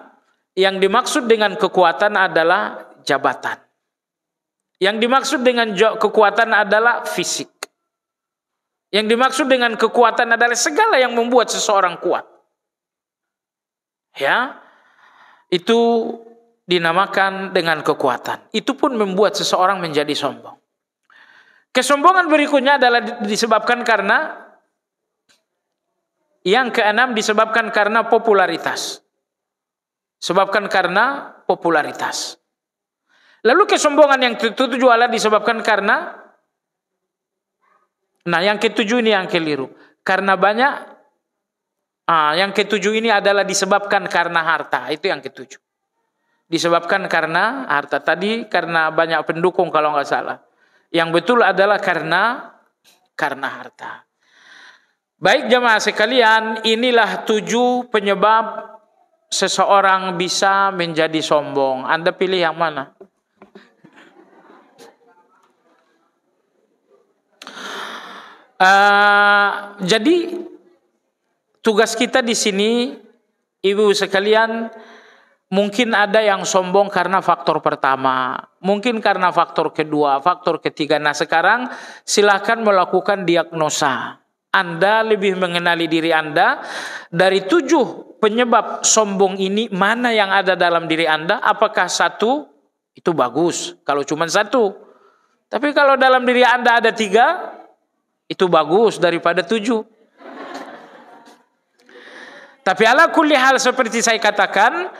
Yang dimaksud dengan kekuatan adalah jabatan. Yang dimaksud dengan kekuatan adalah fisik. Yang dimaksud dengan kekuatan adalah segala yang membuat seseorang kuat. Ya, itu dinamakan dengan kekuatan. Itu pun membuat seseorang menjadi sombong. Kesombongan berikutnya adalah disebabkan karena yang keenam, disebabkan karena popularitas. Sebabkan karena popularitas. Lalu kesombongan yang ketujuh adalah disebabkan karena, yang ketujuh ini yang keliru. Karena banyak, yang ketujuh ini adalah disebabkan karena harta. Itu yang ketujuh. Disebabkan karena harta. Tadi karena banyak pendukung kalau nggak salah. Yang betul adalah karena harta. Baik jemaah sekalian, inilah 7 penyebab seseorang bisa menjadi sombong. Anda pilih yang mana? Jadi tugas kita di sini, ibu sekalian, mungkin ada yang sombong karena faktor pertama, mungkin karena faktor kedua, faktor ketiga. Nah sekarang silakan melakukan diagnosa. Anda lebih mengenali diri Anda. Dari 7 penyebab sombong ini, mana yang ada dalam diri Anda? Apakah 1? Itu bagus kalau cuma 1. Tapi kalau dalam diri Anda ada 3, itu bagus daripada 7. Tapi ala kulli hal, seperti saya katakan,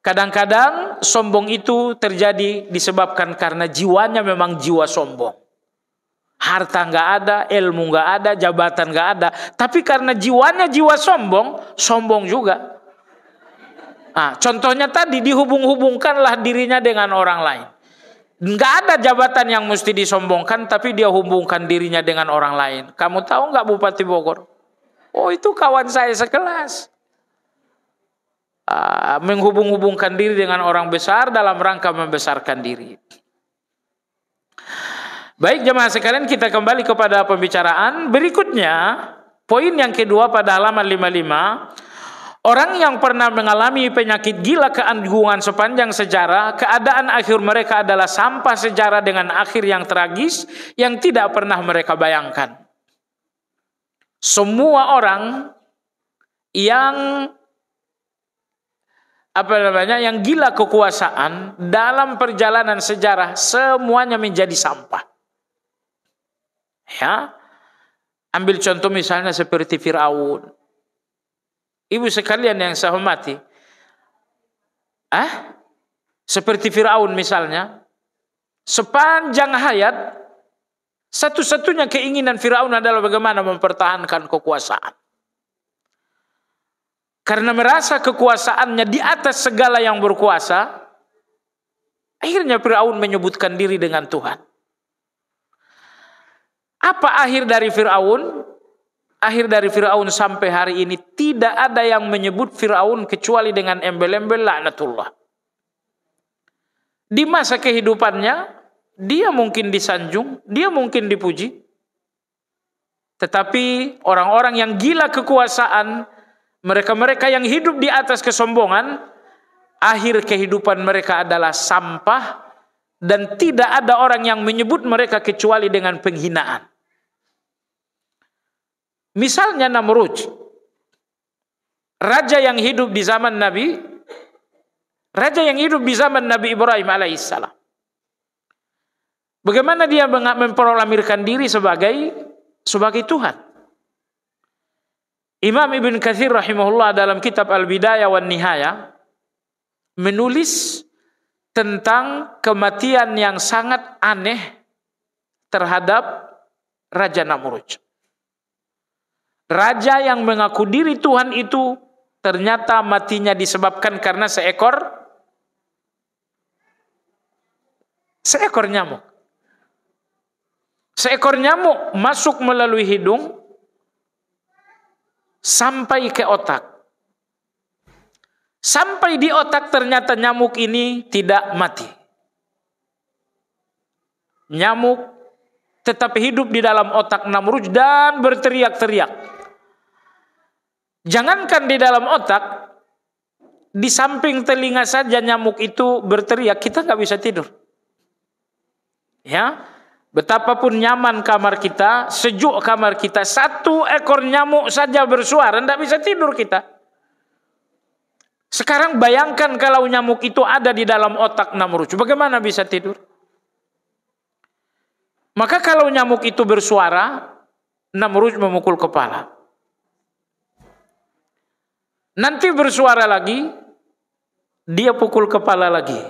kadang-kadang sombong itu terjadi disebabkan karena jiwanya memang jiwa sombong. Harta nggak ada, ilmu nggak ada, jabatan nggak ada. Tapi karena jiwanya jiwa sombong juga. Contohnya tadi, dihubung-hubungkanlah dirinya dengan orang lain. Nggak ada jabatan yang mesti disombongkan, tapi dia hubungkan dirinya dengan orang lain. Kamu tahu nggak Bupati Bogor? Oh itu kawan saya sekelas. Menghubung-hubungkan diri dengan orang besar dalam rangka membesarkan diri. Baik jemaah sekalian, kita kembali kepada pembicaraan. Berikutnya, poin yang kedua pada halaman 55. Orang yang pernah mengalami penyakit gila keanggungan sepanjang sejarah, keadaan akhir mereka adalah sampah sejarah dengan akhir yang tragis yang tidak pernah mereka bayangkan. Semua orang yang yang gila kekuasaan dalam perjalanan sejarah semuanya menjadi sampah. Ya, ambil contoh misalnya seperti Firaun. Ibu sekalian yang saya hormati, seperti Firaun misalnya, sepanjang hayat satu-satunya keinginan Firaun adalah bagaimana mempertahankan kekuasaan. Karena merasa kekuasaannya di atas segala yang berkuasa, akhirnya Firaun menyebutkan diri dengan Tuhan. Apa akhir dari Firaun? Akhir dari Firaun sampai hari ini tidak ada yang menyebut Firaun kecuali dengan embel-embel laknatullah. Di masa kehidupannya, dia mungkin disanjung, dia mungkin dipuji. Tetapi orang-orang yang gila kekuasaan, mereka-mereka yang hidup di atas kesombongan, akhir kehidupan mereka adalah sampah, dan tidak ada orang yang menyebut mereka kecuali dengan penghinaan. Misalnya Namrud, raja yang hidup di zaman Nabi Ibrahim alaihissalam. Bagaimana dia memproklamirkan diri sebagai Tuhan? Imam Ibn Katsir rahimahullah dalam kitab Al-Bidayah wan Nihayah menulis tentang kematian yang sangat aneh terhadap Raja Namrud. Raja yang mengaku diri Tuhan itu ternyata matinya disebabkan karena seekor nyamuk. Seekor nyamuk masuk melalui hidung sampai ke otak. Sampai di otak ternyata nyamuk ini tidak mati. Nyamuk tetap hidup di dalam otak Namrud dan berteriak-teriak. Jangankan di dalam otak, di samping telinga saja nyamuk itu berteriak, kita nggak bisa tidur. Ya, betapapun nyaman kamar kita, sejuk kamar kita, satu ekor nyamuk saja bersuara, nggak bisa tidur kita. Sekarang bayangkan kalau nyamuk itu ada di dalam otak Namrud, bagaimana bisa tidur? Maka kalau nyamuk itu bersuara, Namrud memukul kepala. Nanti bersuara lagi, dia pukul kepala lagi.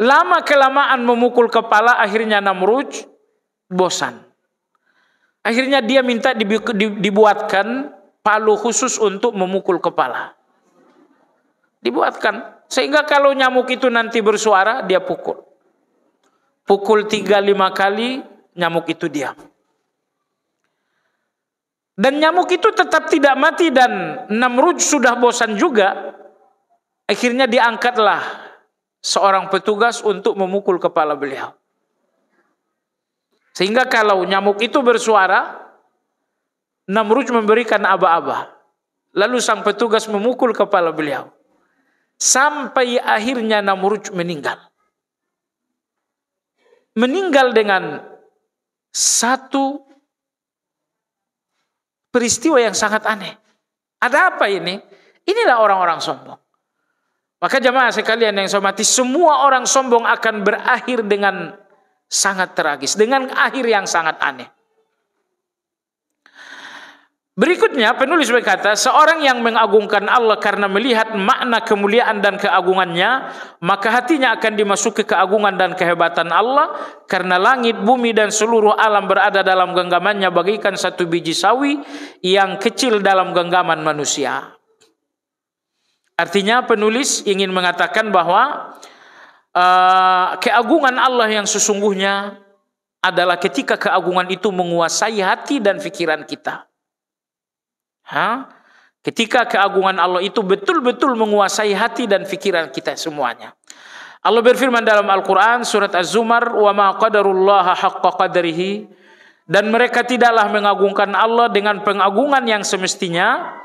Lama-kelamaan memukul kepala, akhirnya Namrud bosan. Akhirnya dia minta dibuatkan palu khusus untuk memukul kepala. Dibuatkan. Sehingga kalau nyamuk itu nanti bersuara, dia pukul. Pukul 3-5 kali, nyamuk itu diam. Dan nyamuk itu tetap tidak mati dan Namrud sudah bosan juga. Akhirnya diangkatlah seorang petugas untuk memukul kepala beliau. Sehingga kalau nyamuk itu bersuara, Namrud memberikan aba-aba. Lalu sang petugas memukul kepala beliau. Sampai akhirnya Namrud meninggal. Meninggal dengan satu peristiwa yang sangat aneh. Ada apa ini? Inilah orang-orang sombong. Maka jamaah sekalian yang saya hormati, semua orang sombong akan berakhir dengan sangat tragis, dengan akhir yang sangat aneh. Berikutnya penulis berkata, seorang yang mengagungkan Allah karena melihat makna kemuliaan dan keagungannya, maka hatinya akan dimasuki keagungan dan kehebatan Allah, karena langit, bumi dan seluruh alam berada dalam genggamannya bagaikan satu biji sawi yang kecil dalam genggaman manusia. Artinya penulis ingin mengatakan bahwa keagungan Allah yang sesungguhnya adalah ketika keagungan itu menguasai hati dan pikiran kita. Ketika keagungan Allah itu betul-betul menguasai hati dan pikiran kita semuanya. Allah berfirman dalam Al-Quran surat Az-Zumar, wa ma qadarullaha haqqa qadrihi, dan mereka tidaklah mengagungkan Allah dengan pengagungan yang semestinya.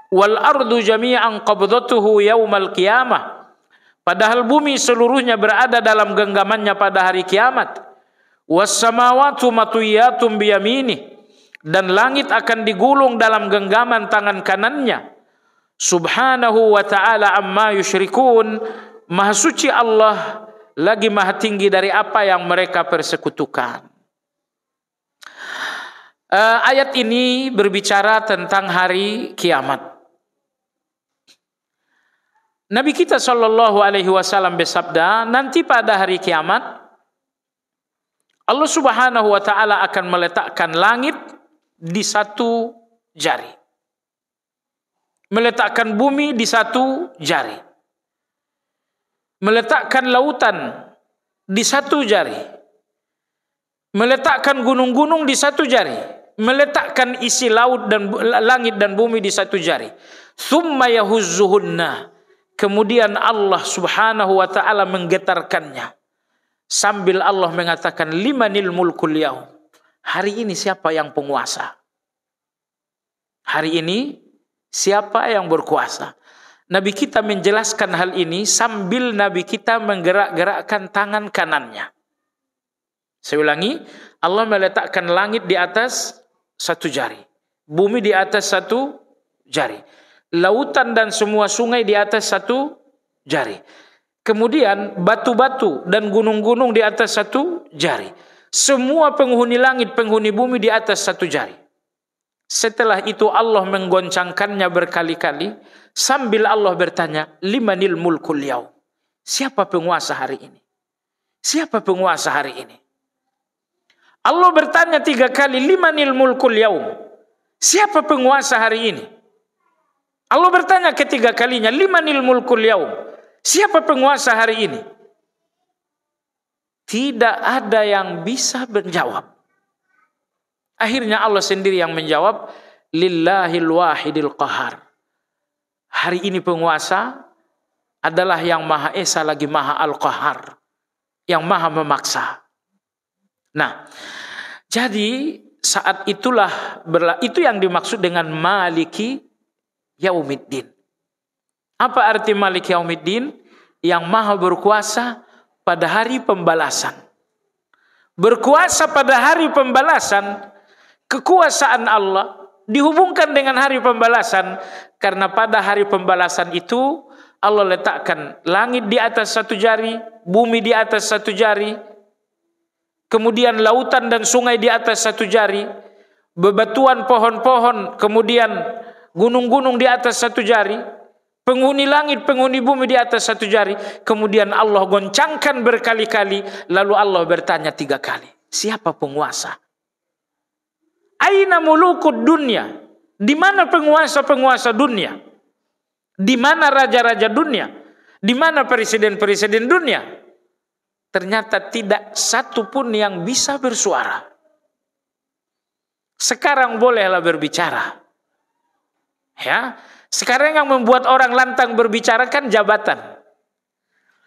Wal ardu jami'an qabdatuhu yaumal qiyamah, padahal bumi seluruhnya berada dalam genggamannya pada hari kiamat. Was samawati matwiyatun biyaminih, dan langit akan digulung dalam genggaman tangan kanannya. Subhanahu wa ta'ala amma yusyrikun, maha suci Allah lagi maha tinggi dari apa yang mereka persekutukan. Ayat ini berbicara tentang hari kiamat. Nabi kita sallallahu alaihi wasallam bersabda, nanti pada hari kiamat Allah Subhanahu wa ta'ala akan meletakkan langit di satu jari, meletakkan bumi di satu jari, meletakkan lautan di satu jari, meletakkan gunung-gunung di satu jari, meletakkan isi laut dan langit dan bumi di satu jari. Tsumma yahuzzuhunna, kemudian Allah Subhanahu wa ta'ala menggetarkannya, sambil Allah mengatakan, limanil mulkul yaum, hari ini siapa yang penguasa? Hari ini siapa yang berkuasa? Nabi kita menjelaskan hal ini sambil Nabi kita menggerak-gerakkan tangan kanannya. Saya ulangi, Allah meletakkan langit di atas satu jari, bumi di atas satu jari, lautan dan semua sungai di atas satu jari, kemudian batu-batu dan gunung-gunung di atas satu jari, semua penghuni langit, penghuni bumi di atas satu jari. Setelah itu Allah menggoncangkannya berkali-kali sambil Allah bertanya, limanil mulkul yaum, siapa penguasa hari ini? Siapa penguasa hari ini? Allah bertanya 3 kali, limanil mulkul yaum, siapa penguasa hari ini? Allah bertanya ketiga kalinya, limanil mulkul yaum, siapa penguasa hari ini? Tidak ada yang bisa menjawab. Akhirnya Allah sendiri yang menjawab, lillahil wahidil qahar. Hari ini penguasa adalah yang Maha Esa lagi Maha Al-Qahar, yang Maha memaksa. Nah, jadi saat itulah itu yang dimaksud dengan Maliki Yaumiddin. Apa arti Maliki Yaumiddin? Yang maha berkuasa pada hari pembalasan. Berkuasa pada hari pembalasan, kekuasaan Allah dihubungkan dengan hari pembalasan, karena pada hari pembalasan itu Allah letakkan langit di atas satu jari, bumi di atas satu jari, kemudian lautan dan sungai di atas satu jari, bebatuan pohon-pohon, kemudian gunung-gunung di atas satu jari, penghuni langit, penghuni bumi di atas satu jari. Kemudian Allah goncangkan berkali-kali, lalu Allah bertanya 3 kali, siapa penguasa? Aina mulukud dunia? Di mana penguasa-penguasa dunia? Di mana raja-raja dunia? Di mana presiden-presiden dunia? Ternyata tidak satu pun yang bisa bersuara. Sekarang bolehlah berbicara. Ya, sekarang yang membuat orang lantang berbicara kan jabatan.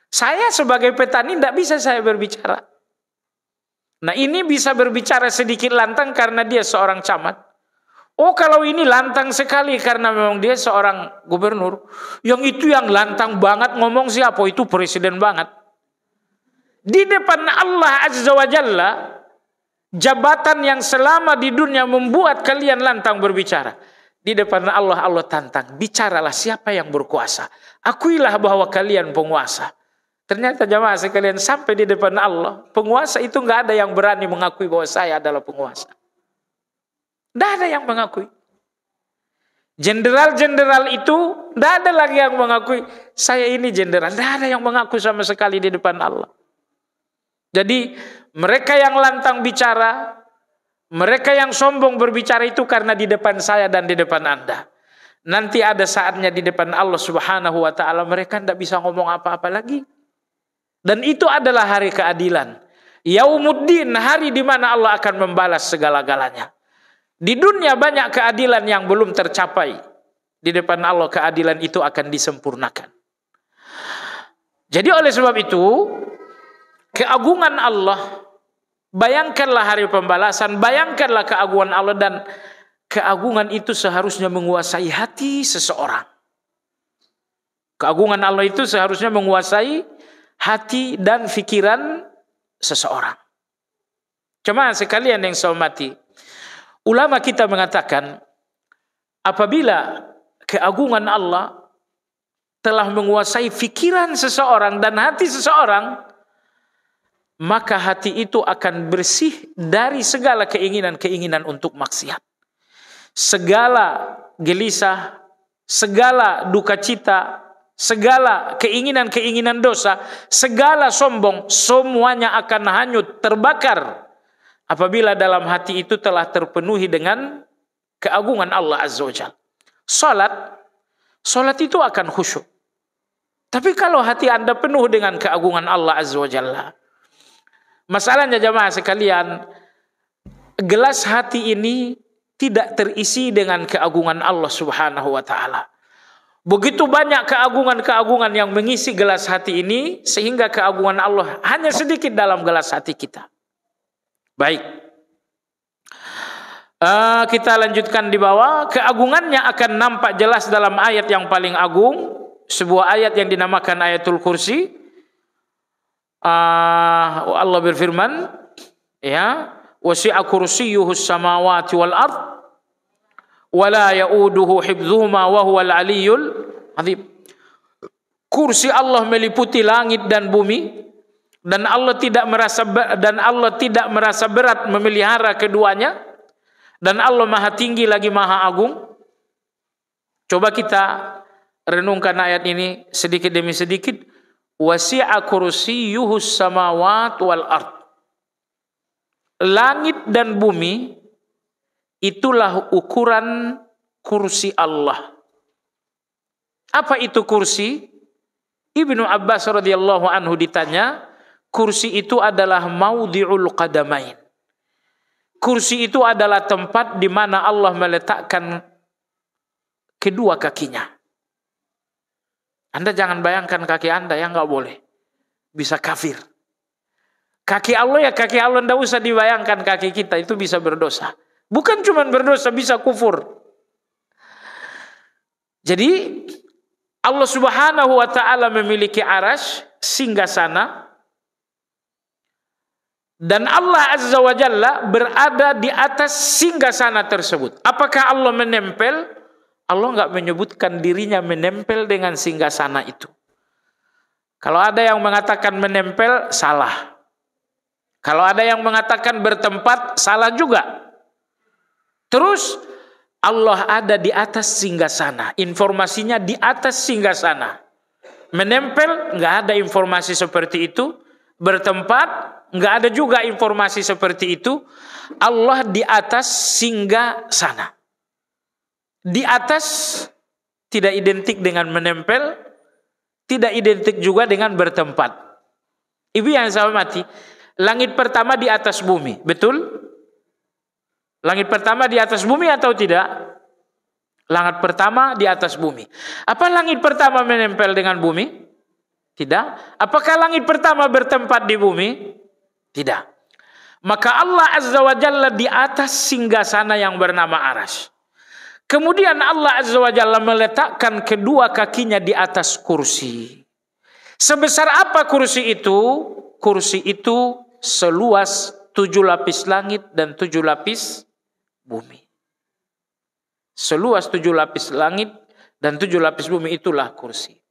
Saya sebagai petani tidak bisa saya berbicara. Nah, ini bisa berbicara sedikit lantang karena dia seorang camat. Oh, kalau ini lantang sekali karena memang dia seorang gubernur. Yang itu yang lantang banget ngomong siapa? Itu presiden banget. Di depan Allah Azza wa Jalla, jabatan yang selama di dunia membuat kalian lantang berbicara, di depan Allah, Allah tantang, bicaralah siapa yang berkuasa. Akuilah bahwa kalian penguasa. Ternyata jamaah sekalian, sampai di depan Allah, penguasa itu nggak ada yang berani mengakui bahwa saya adalah penguasa. Nggak ada yang mengakui. Jenderal-jenderal itu nggak ada lagi yang mengakui saya ini jenderal. Nggak ada yang mengaku sama sekali di depan Allah. Jadi mereka yang lantang bicara, mereka yang sombong berbicara itu karena di depan saya dan di depan Anda. Nanti ada saatnya di depan Allah Subhanahu wa taala mereka tidak bisa ngomong apa-apa lagi. Dan itu adalah hari keadilan. Yaumuddin, hari di mana Allah akan membalas segala-galanya. Di dunia banyak keadilan yang belum tercapai. Di depan Allah keadilan itu akan disempurnakan. Jadi oleh sebab itu, keagungan Allah, bayangkanlah hari pembalasan, bayangkanlah keagungan Allah, dan keagungan itu seharusnya menguasai hati seseorang. Keagungan Allah itu seharusnya menguasai hati dan pikiran seseorang. Cuma sekalian yang saya hormati, ulama kita mengatakan apabila keagungan Allah telah menguasai pikiran seseorang dan hati seseorang, maka hati itu akan bersih dari segala keinginan-keinginan untuk maksiat. Segala gelisah, segala duka cita, segala keinginan-keinginan dosa, segala sombong, semuanya akan hanyut, terbakar apabila dalam hati itu telah terpenuhi dengan keagungan Allah Azza wa Jalla. Salat itu akan khusyuk. Tapi kalau hati Anda penuh dengan keagungan Allah Azza wa Jalla, masalahnya jamaah sekalian, gelas hati ini tidak terisi dengan keagungan Allah Subhanahu wa taala. Begitu banyak keagungan-keagungan yang mengisi gelas hati ini, sehingga keagungan Allah hanya sedikit dalam gelas hati kita. Baik. Kita lanjutkan di bawah. Keagungannya akan nampak jelas dalam ayat yang paling agung, sebuah ayat yang dinamakan ayatul kursi. Allah berfirman, ya, wasi'a kursiyyuhus samawati wal ard wala ya'uduhu hifdzuhuma wa huwal aliyyul azim. Kursi Allah meliputi langit dan bumi, dan Allah tidak merasa berat memelihara keduanya, dan Allah Maha tinggi lagi Maha agung. Coba kita renungkan ayat ini sedikit demi sedikit. Wasi'a kursiyyuhus samawati wal ard. Langit dan bumi itulah ukuran kursi Allah. Apa itu kursi? Ibnu Abbas radhiyallahu anhu ditanya, kursi itu adalah maudhi'ul qadamain. Kursi itu adalah tempat di mana Allah meletakkan kedua kakinya. Anda jangan bayangkan kaki Anda yang enggak boleh. Bisa kafir. Kaki Allah ya kaki Allah, tidak usah dibayangkan kaki kita, itu bisa berdosa. Bukan cuma berdosa, bisa kufur. Jadi Allah Subhanahu wa ta'ala memiliki arasy, singgasana, dan Allah Azza wa Jalla berada di atas singgasana tersebut. Apakah Allah menempel? Allah enggak menyebutkan dirinya menempel dengan singgasana itu. Kalau ada yang mengatakan menempel, salah. Kalau ada yang mengatakan bertempat, salah juga. Terus Allah ada di atas singgasana. Informasinya di atas singgasana. Menempel, nggak ada informasi seperti itu. Bertempat, nggak ada juga informasi seperti itu. Allah di atas singgasana. Di atas tidak identik dengan menempel, tidak identik juga dengan bertempat. Ibu yang saya hormati, langit pertama di atas bumi, betul? Langit pertama di atas bumi atau tidak? Langit pertama di atas bumi. Apa langit pertama menempel dengan bumi? Tidak. Apakah langit pertama bertempat di bumi? Tidak. Maka Allah Azza wa Jalla di atas singgasana yang bernama arasy. Kemudian Allah Azza wa Jalla meletakkan kedua kakinya di atas kursi. Sebesar apa kursi itu? Kursi itu seluas 7 lapis langit dan 7 lapis bumi. Seluas 7 lapis langit dan 7 lapis bumi, itulah kursi.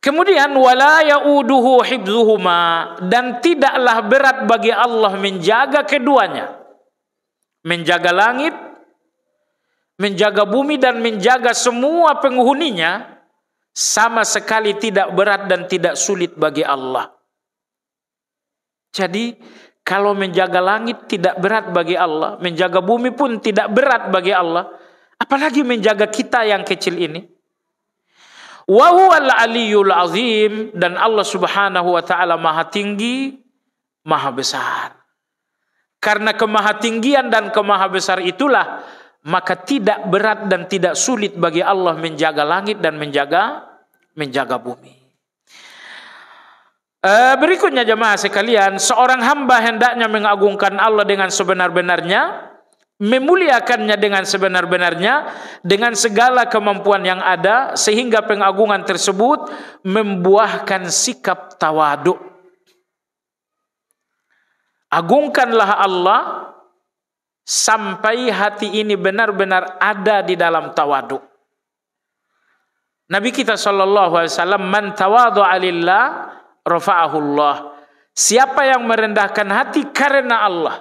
Kemudian wala yauduhu hibzuhuma, dan tidaklah berat bagi Allah menjaga keduanya. Menjaga langit, menjaga bumi, dan menjaga semua penghuninya, sama sekali tidak berat dan tidak sulit bagi Allah. Jadi kalau menjaga langit tidak berat bagi Allah, menjaga bumi pun tidak berat bagi Allah, apalagi menjaga kita yang kecil ini. Wa huwal aliyyul azim, dan Allah Subhanahu wa taala Maha tinggi, Maha besar. Karena kemahatinggian dan kemaha besar itulah, maka tidak berat dan tidak sulit bagi Allah menjaga langit dan menjaga bumi. Berikutnya jemaah sekalian, seorang hamba hendaknya mengagungkan Allah dengan sebenar-benarnya, memuliakannya dengan sebenar-benarnya, dengan segala kemampuan yang ada, sehingga pengagungan tersebut membuahkan sikap tawaduk. Agungkanlah Allah sampai hati ini benar-benar ada di dalam tawaduk. Nabi kita sallallahu alaihi wasallam, man tawadhu'a lillah rafa'ahullah. Siapa yang merendahkan hati karena Allah.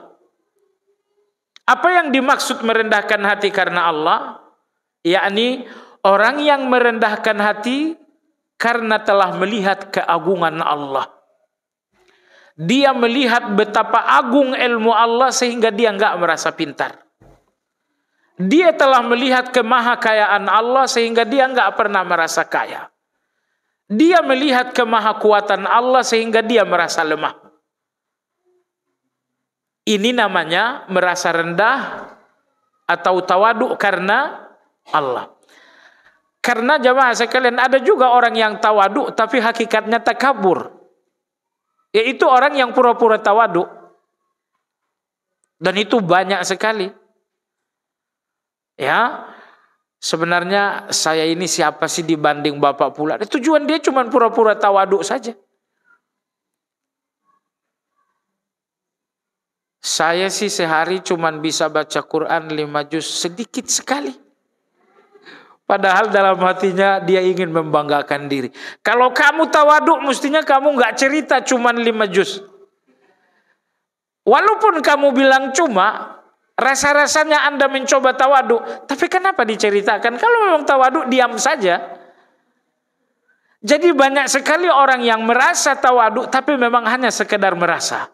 Apa yang dimaksud merendahkan hati karena Allah? Yakni orang yang merendahkan hati karena telah melihat keagungan Allah. Dia melihat betapa agung ilmu Allah sehingga dia enggak merasa pintar. Dia telah melihat kemahakayaan Allah sehingga dia enggak pernah merasa kaya. Dia melihat kemahakuatan Allah sehingga dia merasa lemah. Ini namanya merasa rendah atau tawaduk karena Allah. Karena jemaah sekalian, ada juga orang yang tawaduk tapi hakikatnya takabur. Yaitu orang yang pura-pura tawaduk. Dan itu banyak sekali. Ya, sebenarnya saya ini siapa sih dibanding bapak pula? Tujuan dia cuma pura-pura tawaduk saja. Saya sih sehari cuma bisa baca Quran 5 juz, sedikit sekali. Padahal dalam hatinya dia ingin membanggakan diri. Kalau kamu tawaduk, mestinya kamu nggak cerita cuma 5 juz. Walaupun kamu bilang cuma, rasa-rasanya Anda mencoba tawaduk, tapi kenapa diceritakan? Kalau memang tawaduk, diam saja. Jadi banyak sekali orang yang merasa tawaduk, tapi memang hanya sekedar merasa.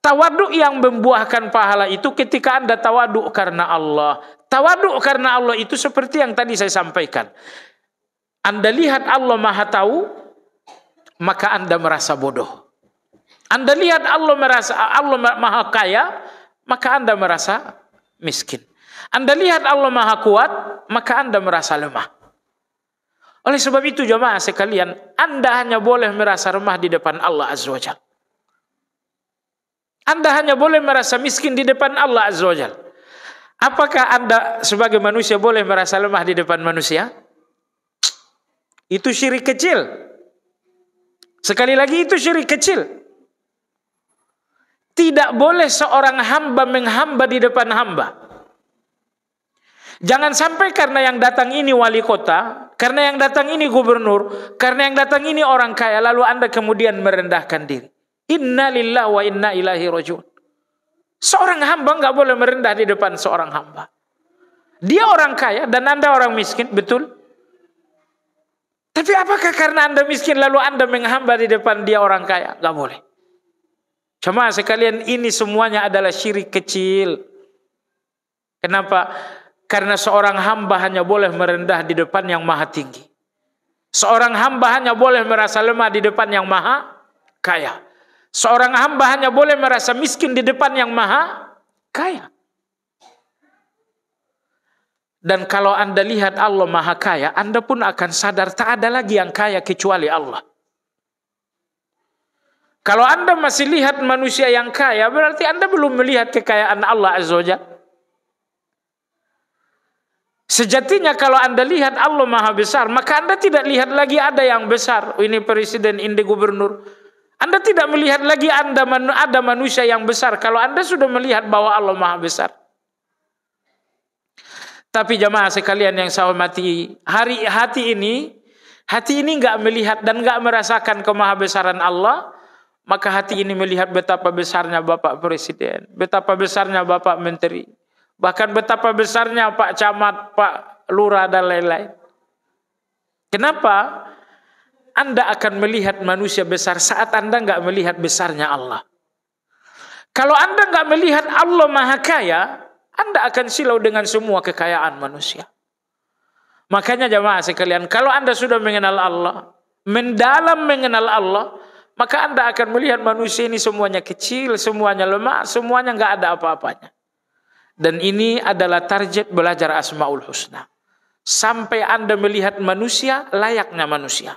Tawaduk yang membuahkan pahala itu ketika Anda tawaduk karena Allah. Tawaduk karena Allah itu seperti yang tadi saya sampaikan. Anda lihat Allah Maha Tahu, maka Anda merasa bodoh. Anda lihat Allah Maha Kaya, maka Anda merasa miskin. Anda lihat Allah Maha Kuat, maka Anda merasa lemah. Oleh sebab itu jemaah sekalian, Anda hanya boleh merasa lemah di depan Allah Azza wa Jalla. Anda hanya boleh merasa miskin di depan Allah Azza wa Jalla. Apakah Anda sebagai manusia boleh merasa lemah di depan manusia? Itu syirik kecil. Sekali lagi, itu syirik kecil. Tidak boleh seorang hamba menghamba di depan hamba. Jangan sampai karena yang datang ini wali kota, karena yang datang ini gubernur, karena yang datang ini orang kaya, lalu Anda kemudian merendahkan diri. Inna lillahi wa inna ilaihi rajiun. Seorang hamba nggak boleh merendah di depan seorang hamba. Dia orang kaya dan Anda orang miskin, betul? Tapi apakah karena Anda miskin lalu Anda menghamba di depan dia orang kaya? Nggak boleh. Cuma sekalian, ini semuanya adalah syirik kecil. Kenapa? Karena seorang hamba hanya boleh merendah di depan yang maha tinggi. Seorang hamba hanya boleh merasa lemah di depan yang maha kaya. Seorang hamba hanya boleh merasa miskin di depan yang maha kaya. Dan kalau Anda lihat Allah maha kaya, Anda pun akan sadar tak ada lagi yang kaya kecuali Allah. Kalau Anda masih lihat manusia yang kaya, berarti Anda belum melihat kekayaan Allah Azza wa Jalla. Sejatinya kalau Anda lihat Allah maha besar, maka Anda tidak lihat lagi ada yang besar. Ini presiden, ini gubernur. Anda tidak melihat lagi ada manusia yang besar kalau Anda sudah melihat bahwa Allah maha besar. Tapi jamaah sekalian yang saya hormati, hati ini nggak melihat dan nggak merasakan kemahabesaran Allah, maka hati ini melihat betapa besarnya Bapak Presiden, betapa besarnya Bapak Menteri, bahkan betapa besarnya Pak Camat, Pak Lurah dan lain-lain. Kenapa? Anda akan melihat manusia besar saat Anda nggak melihat besarnya Allah. Kalau Anda nggak melihat Allah maha kaya, Anda akan silau dengan semua kekayaan manusia. Makanya jamaah sekalian, kalau Anda sudah mengenal Allah, mendalam mengenal Allah, maka Anda akan melihat manusia ini semuanya kecil, semuanya lemah, semuanya nggak ada apa-apanya. Dan ini adalah target belajar Asmaul Husna. Sampai Anda melihat manusia layaknya manusia.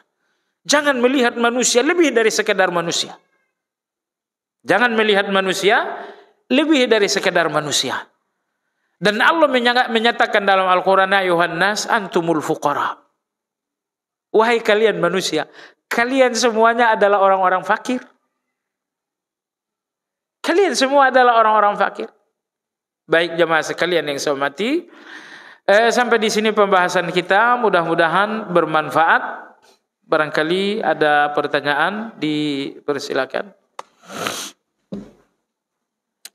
Jangan melihat manusia lebih dari sekedar manusia. Jangan melihat manusia lebih dari sekedar manusia. Dan Allah menyatakan dalam Al-Quran, ya ayuhan nas antumul fuqara. Wahai kalian manusia, kalian semuanya adalah orang-orang fakir. Kalian semua adalah orang-orang fakir. Baik jemaah sekalian yang saya hormati, sampai di sini pembahasan kita, mudah-mudahan bermanfaat. Barangkali ada pertanyaan, dipersilakan.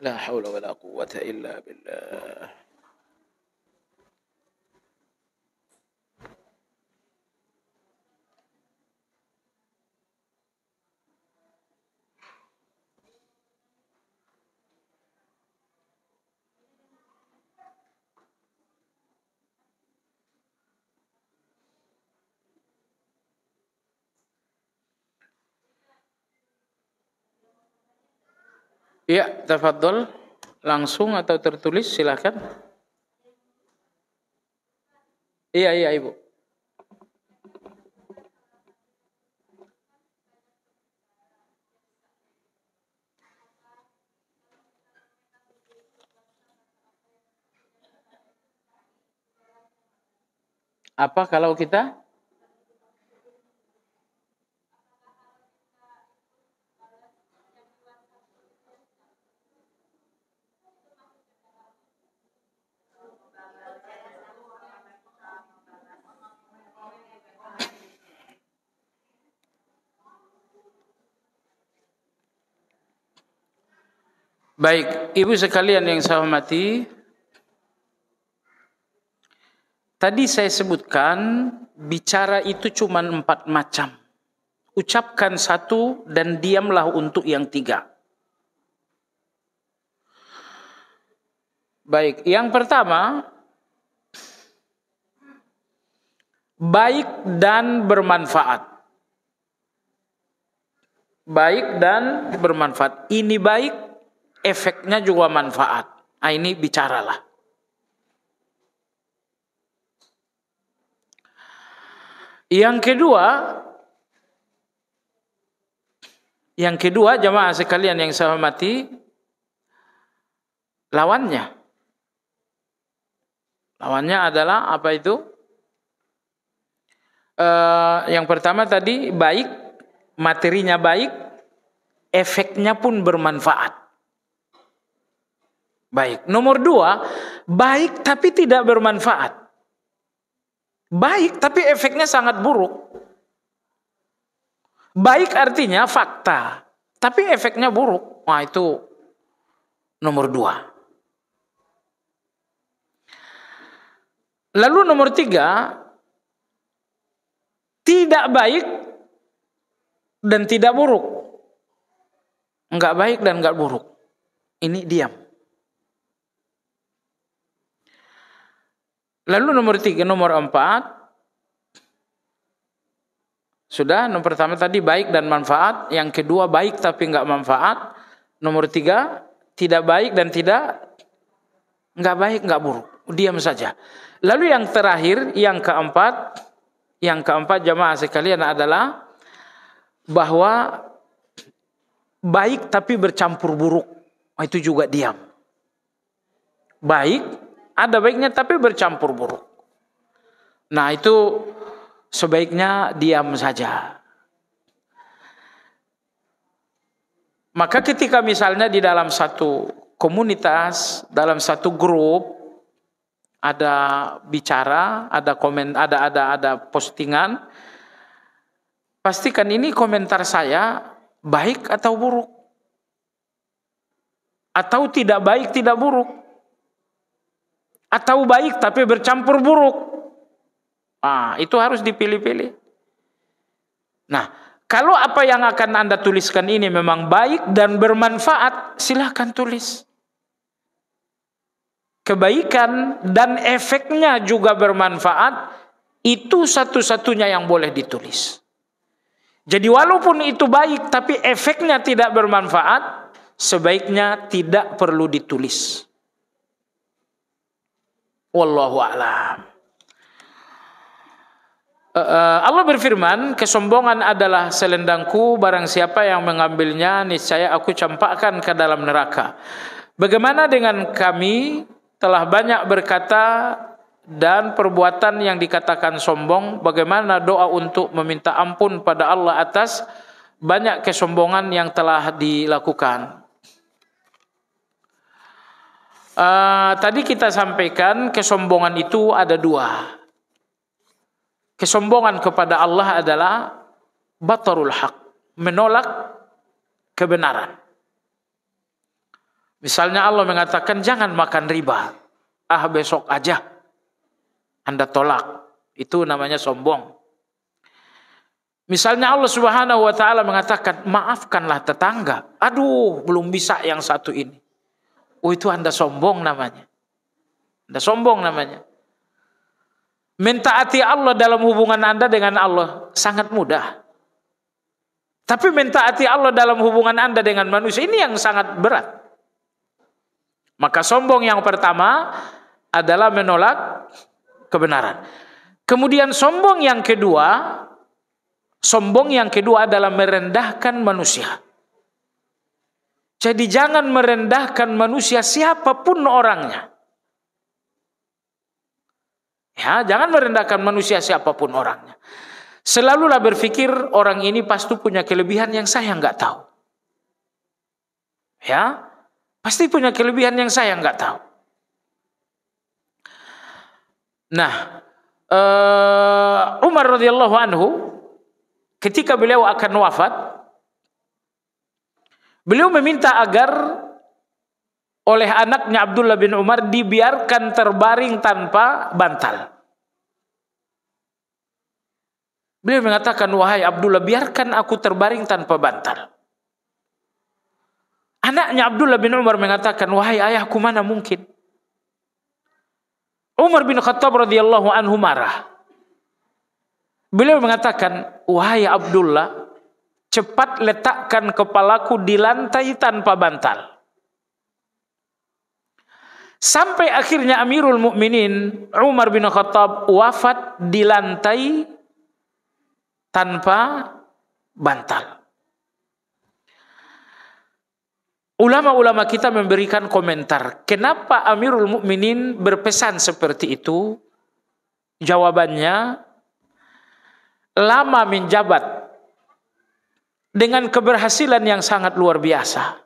La haula wala quwwata illa billah. Ya, tafadhol, langsung atau tertulis silakan. Iya Ibu. Apa kalau kita? Baik, ibu sekalian yang saya hormati, tadi saya sebutkan bicara itu cuma 4 macam. Ucapkan 1 dan diamlah untuk yang 3. Baik, yang pertama, baik dan bermanfaat. Baik dan bermanfaat. Ini baik, efeknya juga manfaat. Nah, ini bicaralah. Yang kedua jamaah sekalian yang saya hormati, lawannya. Lawannya adalah apa itu? Yang pertama tadi baik, materinya baik, efeknya pun bermanfaat. Baik. Nomor 2, baik tapi tidak bermanfaat. Baik tapi efeknya sangat buruk. Baik artinya fakta, tapi efeknya buruk. Nah, itu nomor 2. Lalu nomor 3, tidak baik dan tidak buruk. Enggak baik dan enggak buruk. Ini diam. Lalu nomor 4, sudah. Nomor pertama tadi baik dan manfaat. Yang kedua baik tapi enggak manfaat. Nomor 3, tidak baik dan enggak baik, enggak buruk. Diam saja. Lalu yang terakhir, yang keempat jamaah sekalian adalah bahwa baik tapi bercampur buruk. Itu juga diam. Baik, ada baiknya tapi bercampur buruk. Nah, itu sebaiknya diam saja. Maka ketika misalnya di dalam satu komunitas, dalam satu grup, ada bicara, ada komen, ada postingan, pastikan ini komentar saya baik atau buruk, atau tidak baik tidak buruk, atau baik tapi bercampur buruk. Itu harus dipilih-pilih. Nah, kalau apa yang akan Anda tuliskan ini memang baik dan bermanfaat, silahkan tulis. Kebaikan dan efeknya juga bermanfaat, itu satu-satunya yang boleh ditulis. Jadi walaupun itu baik tapi efeknya tidak bermanfaat, sebaiknya tidak perlu ditulis. Wallahu a'lam. Allah berfirman, kesombongan adalah selendangku, barang siapa yang mengambilnya niscaya aku campakkan ke dalam neraka. Bagaimana dengan kami telah banyak berkata dan perbuatan yang dikatakan sombong, bagaimana doa untuk meminta ampun pada Allah atas banyak kesombongan yang telah dilakukan. Tadi kita sampaikan kesombongan itu ada 2. Kesombongan kepada Allah adalah batarul haq, menolak kebenaran. Misalnya Allah mengatakan jangan makan riba. Besok aja. Anda tolak. Itu namanya sombong. Misalnya Allah Subhanahu wa taala mengatakan maafkanlah tetangga. Aduh, belum bisa yang satu ini. Itu Anda sombong namanya. Anda sombong namanya. Mentaati Allah dalam hubungan Anda dengan Allah sangat mudah. Tapi mentaati Allah dalam hubungan Anda dengan manusia ini yang sangat berat. Maka sombong yang pertama adalah menolak kebenaran. Kemudian sombong yang kedua adalah merendahkan manusia. Jadi jangan merendahkan manusia siapapun orangnya. Ya, jangan merendahkan manusia siapapun orangnya. Selalulah berpikir orang ini pasti punya kelebihan yang saya nggak tahu. Ya, pasti punya kelebihan yang saya nggak tahu. Nah, Umar radhiyallahu anhu ketika beliau akan wafat, beliau meminta agar oleh anaknya Abdullah bin Umar dibiarkan terbaring tanpa bantal. Beliau mengatakan, wahai Abdullah, biarkan aku terbaring tanpa bantal. Anaknya Abdullah bin Umar mengatakan, wahai ayahku, mana mungkin. Umar bin Khattab radhiyallahu anhu marah. Beliau mengatakan, wahai Abdullah, cepat letakkan kepalaku di lantai tanpa bantal. Sampai akhirnya Amirul Mukminin Umar bin Khattab wafat di lantai tanpa bantal. ulama-ulama kita memberikan komentar, kenapa Amirul Mukminin berpesan seperti itu? Jawabannya, lama menjabat dengan keberhasilan yang sangat luar biasa.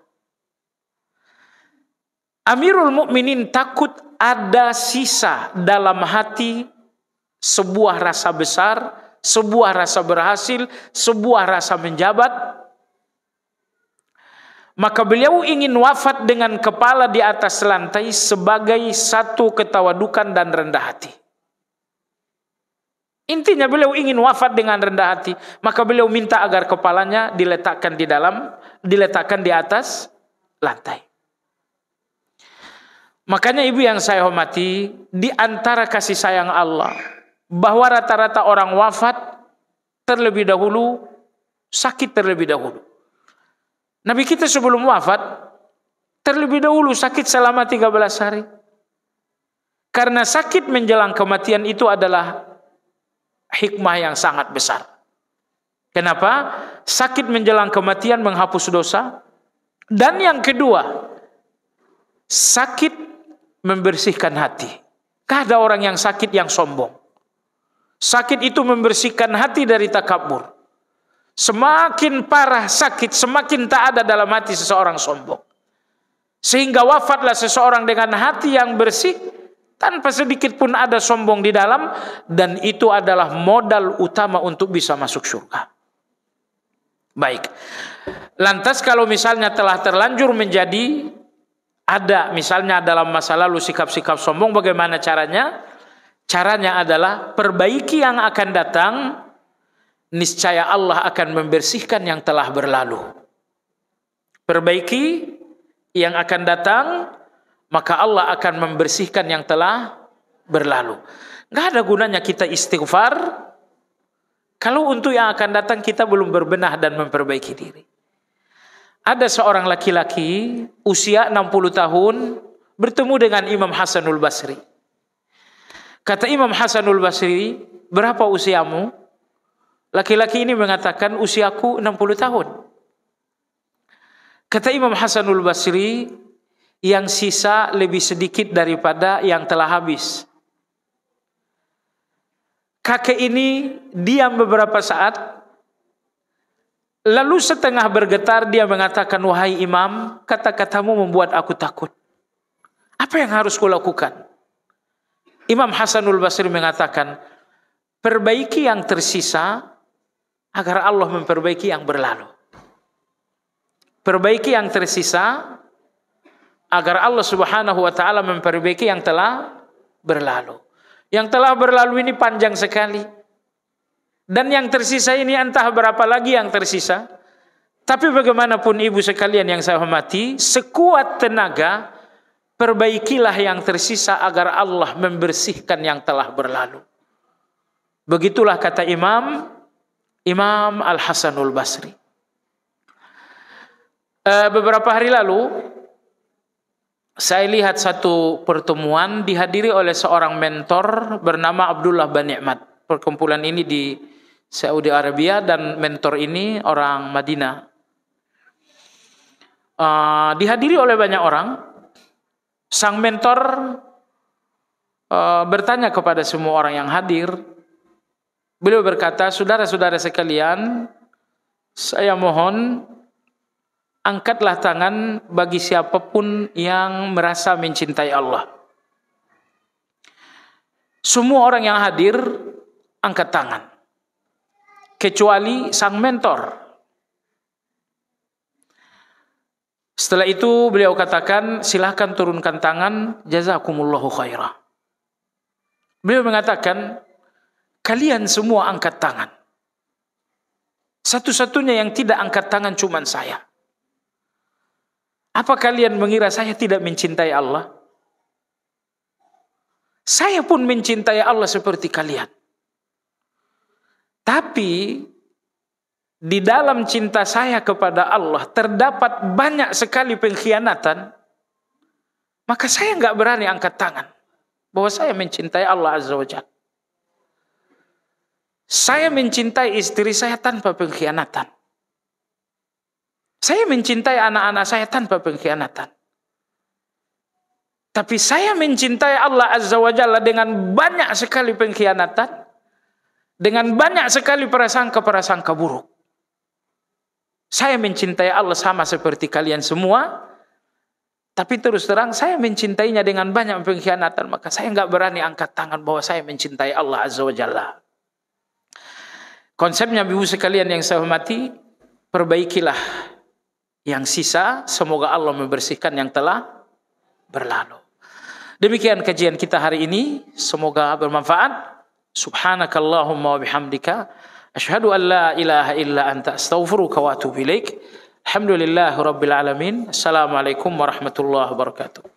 Amirul Mukminin takut ada sisa dalam hati sebuah rasa besar, sebuah rasa berhasil, sebuah rasa menjabat. Maka beliau ingin wafat dengan kepala di atas lantai sebagai satu ketawadukan dan rendah hati. Intinya beliau ingin wafat dengan rendah hati. Maka beliau minta agar kepalanya diletakkan di atas lantai. Makanya ibu yang saya hormati, di antara kasih sayang Allah, bahwa rata-rata orang wafat terlebih dahulu, sakit terlebih dahulu. Nabi kita sebelum wafat, terlebih dahulu sakit selama 13 hari. Karena sakit menjelang kematian itu adalah hikmah yang sangat besar. Kenapa? Sakit menjelang kematian menghapus dosa. Dan yang kedua, sakit membersihkan hati. Gak ada orang yang sakit yang sombong. Sakit itu membersihkan hati dari takabur. Semakin parah sakit, semakin tak ada dalam hati seseorang sombong. Sehingga wafatlah seseorang dengan hati yang bersih, tanpa sedikit pun ada sombong di dalam, dan itu adalah modal utama untuk bisa masuk surga. Baik. Lantas kalau misalnya telah terlanjur menjadi ada misalnya dalam masa lalu sikap-sikap sombong, bagaimana caranya? Caranya adalah perbaiki yang akan datang, niscaya Allah akan membersihkan yang telah berlalu. Perbaiki yang akan datang, maka Allah akan membersihkan yang telah berlalu. Gak ada gunanya kita istighfar kalau untuk yang akan datang kita belum berbenah dan memperbaiki diri. Ada seorang laki-laki usia 60 tahun bertemu dengan Imam Hasanul Basri. Kata Imam Hasanul Basri, berapa usiamu? Laki-laki ini mengatakan, usiaku 60 tahun. Kata Imam Hasanul Basri, yang sisa lebih sedikit daripada yang telah habis. Kakek ini diam beberapa saat. Lalu setengah bergetar dia mengatakan, wahai imam, kata-katamu membuat aku takut. Apa yang harus kulakukan? Imam Hasanul Basri mengatakan, perbaiki yang tersisa agar Allah memperbaiki yang berlalu. Perbaiki yang tersisa agar Allah Subhanahu wa taala memperbaiki yang telah berlalu. Yang telah berlalu ini panjang sekali. Dan yang tersisa ini entah berapa lagi yang tersisa. Tapi bagaimanapun ibu sekalian yang saya hormati, sekuat tenaga perbaikilah yang tersisa agar Allah membersihkan yang telah berlalu. Begitulah kata Imam Al-Hasanul Basri. Beberapa hari lalu saya lihat satu pertemuan dihadiri oleh seorang mentor bernama Abdullah bin Ni'mat. Perkumpulan ini di Saudi Arabia dan mentor ini orang Madinah. Dihadiri oleh banyak orang. Sang mentor bertanya kepada semua orang yang hadir. Beliau berkata, saudara-saudara sekalian, saya mohon angkatlah tangan bagi siapapun yang merasa mencintai Allah. Semua orang yang hadir angkat tangan, kecuali sang mentor. Setelah itu beliau katakan, silahkan turunkan tangan, jazakumullahu khairah. Beliau mengatakan, kalian semua angkat tangan. Satu-satunya yang tidak angkat tangan cuma saya. Apa kalian mengira saya tidak mencintai Allah? Saya pun mencintai Allah seperti kalian. Tapi di dalam cinta saya kepada Allah terdapat banyak sekali pengkhianatan. Maka saya nggak berani angkat tangan bahwa saya mencintai Allah Azza wa Jalla. Saya mencintai istri saya tanpa pengkhianatan. Saya mencintai anak-anak saya tanpa pengkhianatan. Tapi saya mencintai Allah Azza wa Jalla dengan banyak sekali pengkhianatan, dengan banyak sekali prasangka-prasangka buruk. Saya mencintai Allah sama seperti kalian semua, tapi terus terang saya mencintainya dengan banyak pengkhianatan, maka saya nggak berani angkat tangan bahwa saya mencintai Allah Azza wa Jalla. Konsepnya ibu sekalian yang saya hormati, perbaikilah yang sisa, semoga Allah membersihkan yang telah berlalu. Demikian kajian kita hari ini, semoga bermanfaat. Subhanakallahumma wa bihamdika asyhadu an la ilaha illa anta astaghfiruka wa atubu ilaik. Alhamdulillahirabbil alamin. Assalamualaikum warahmatullahi wabarakatuh.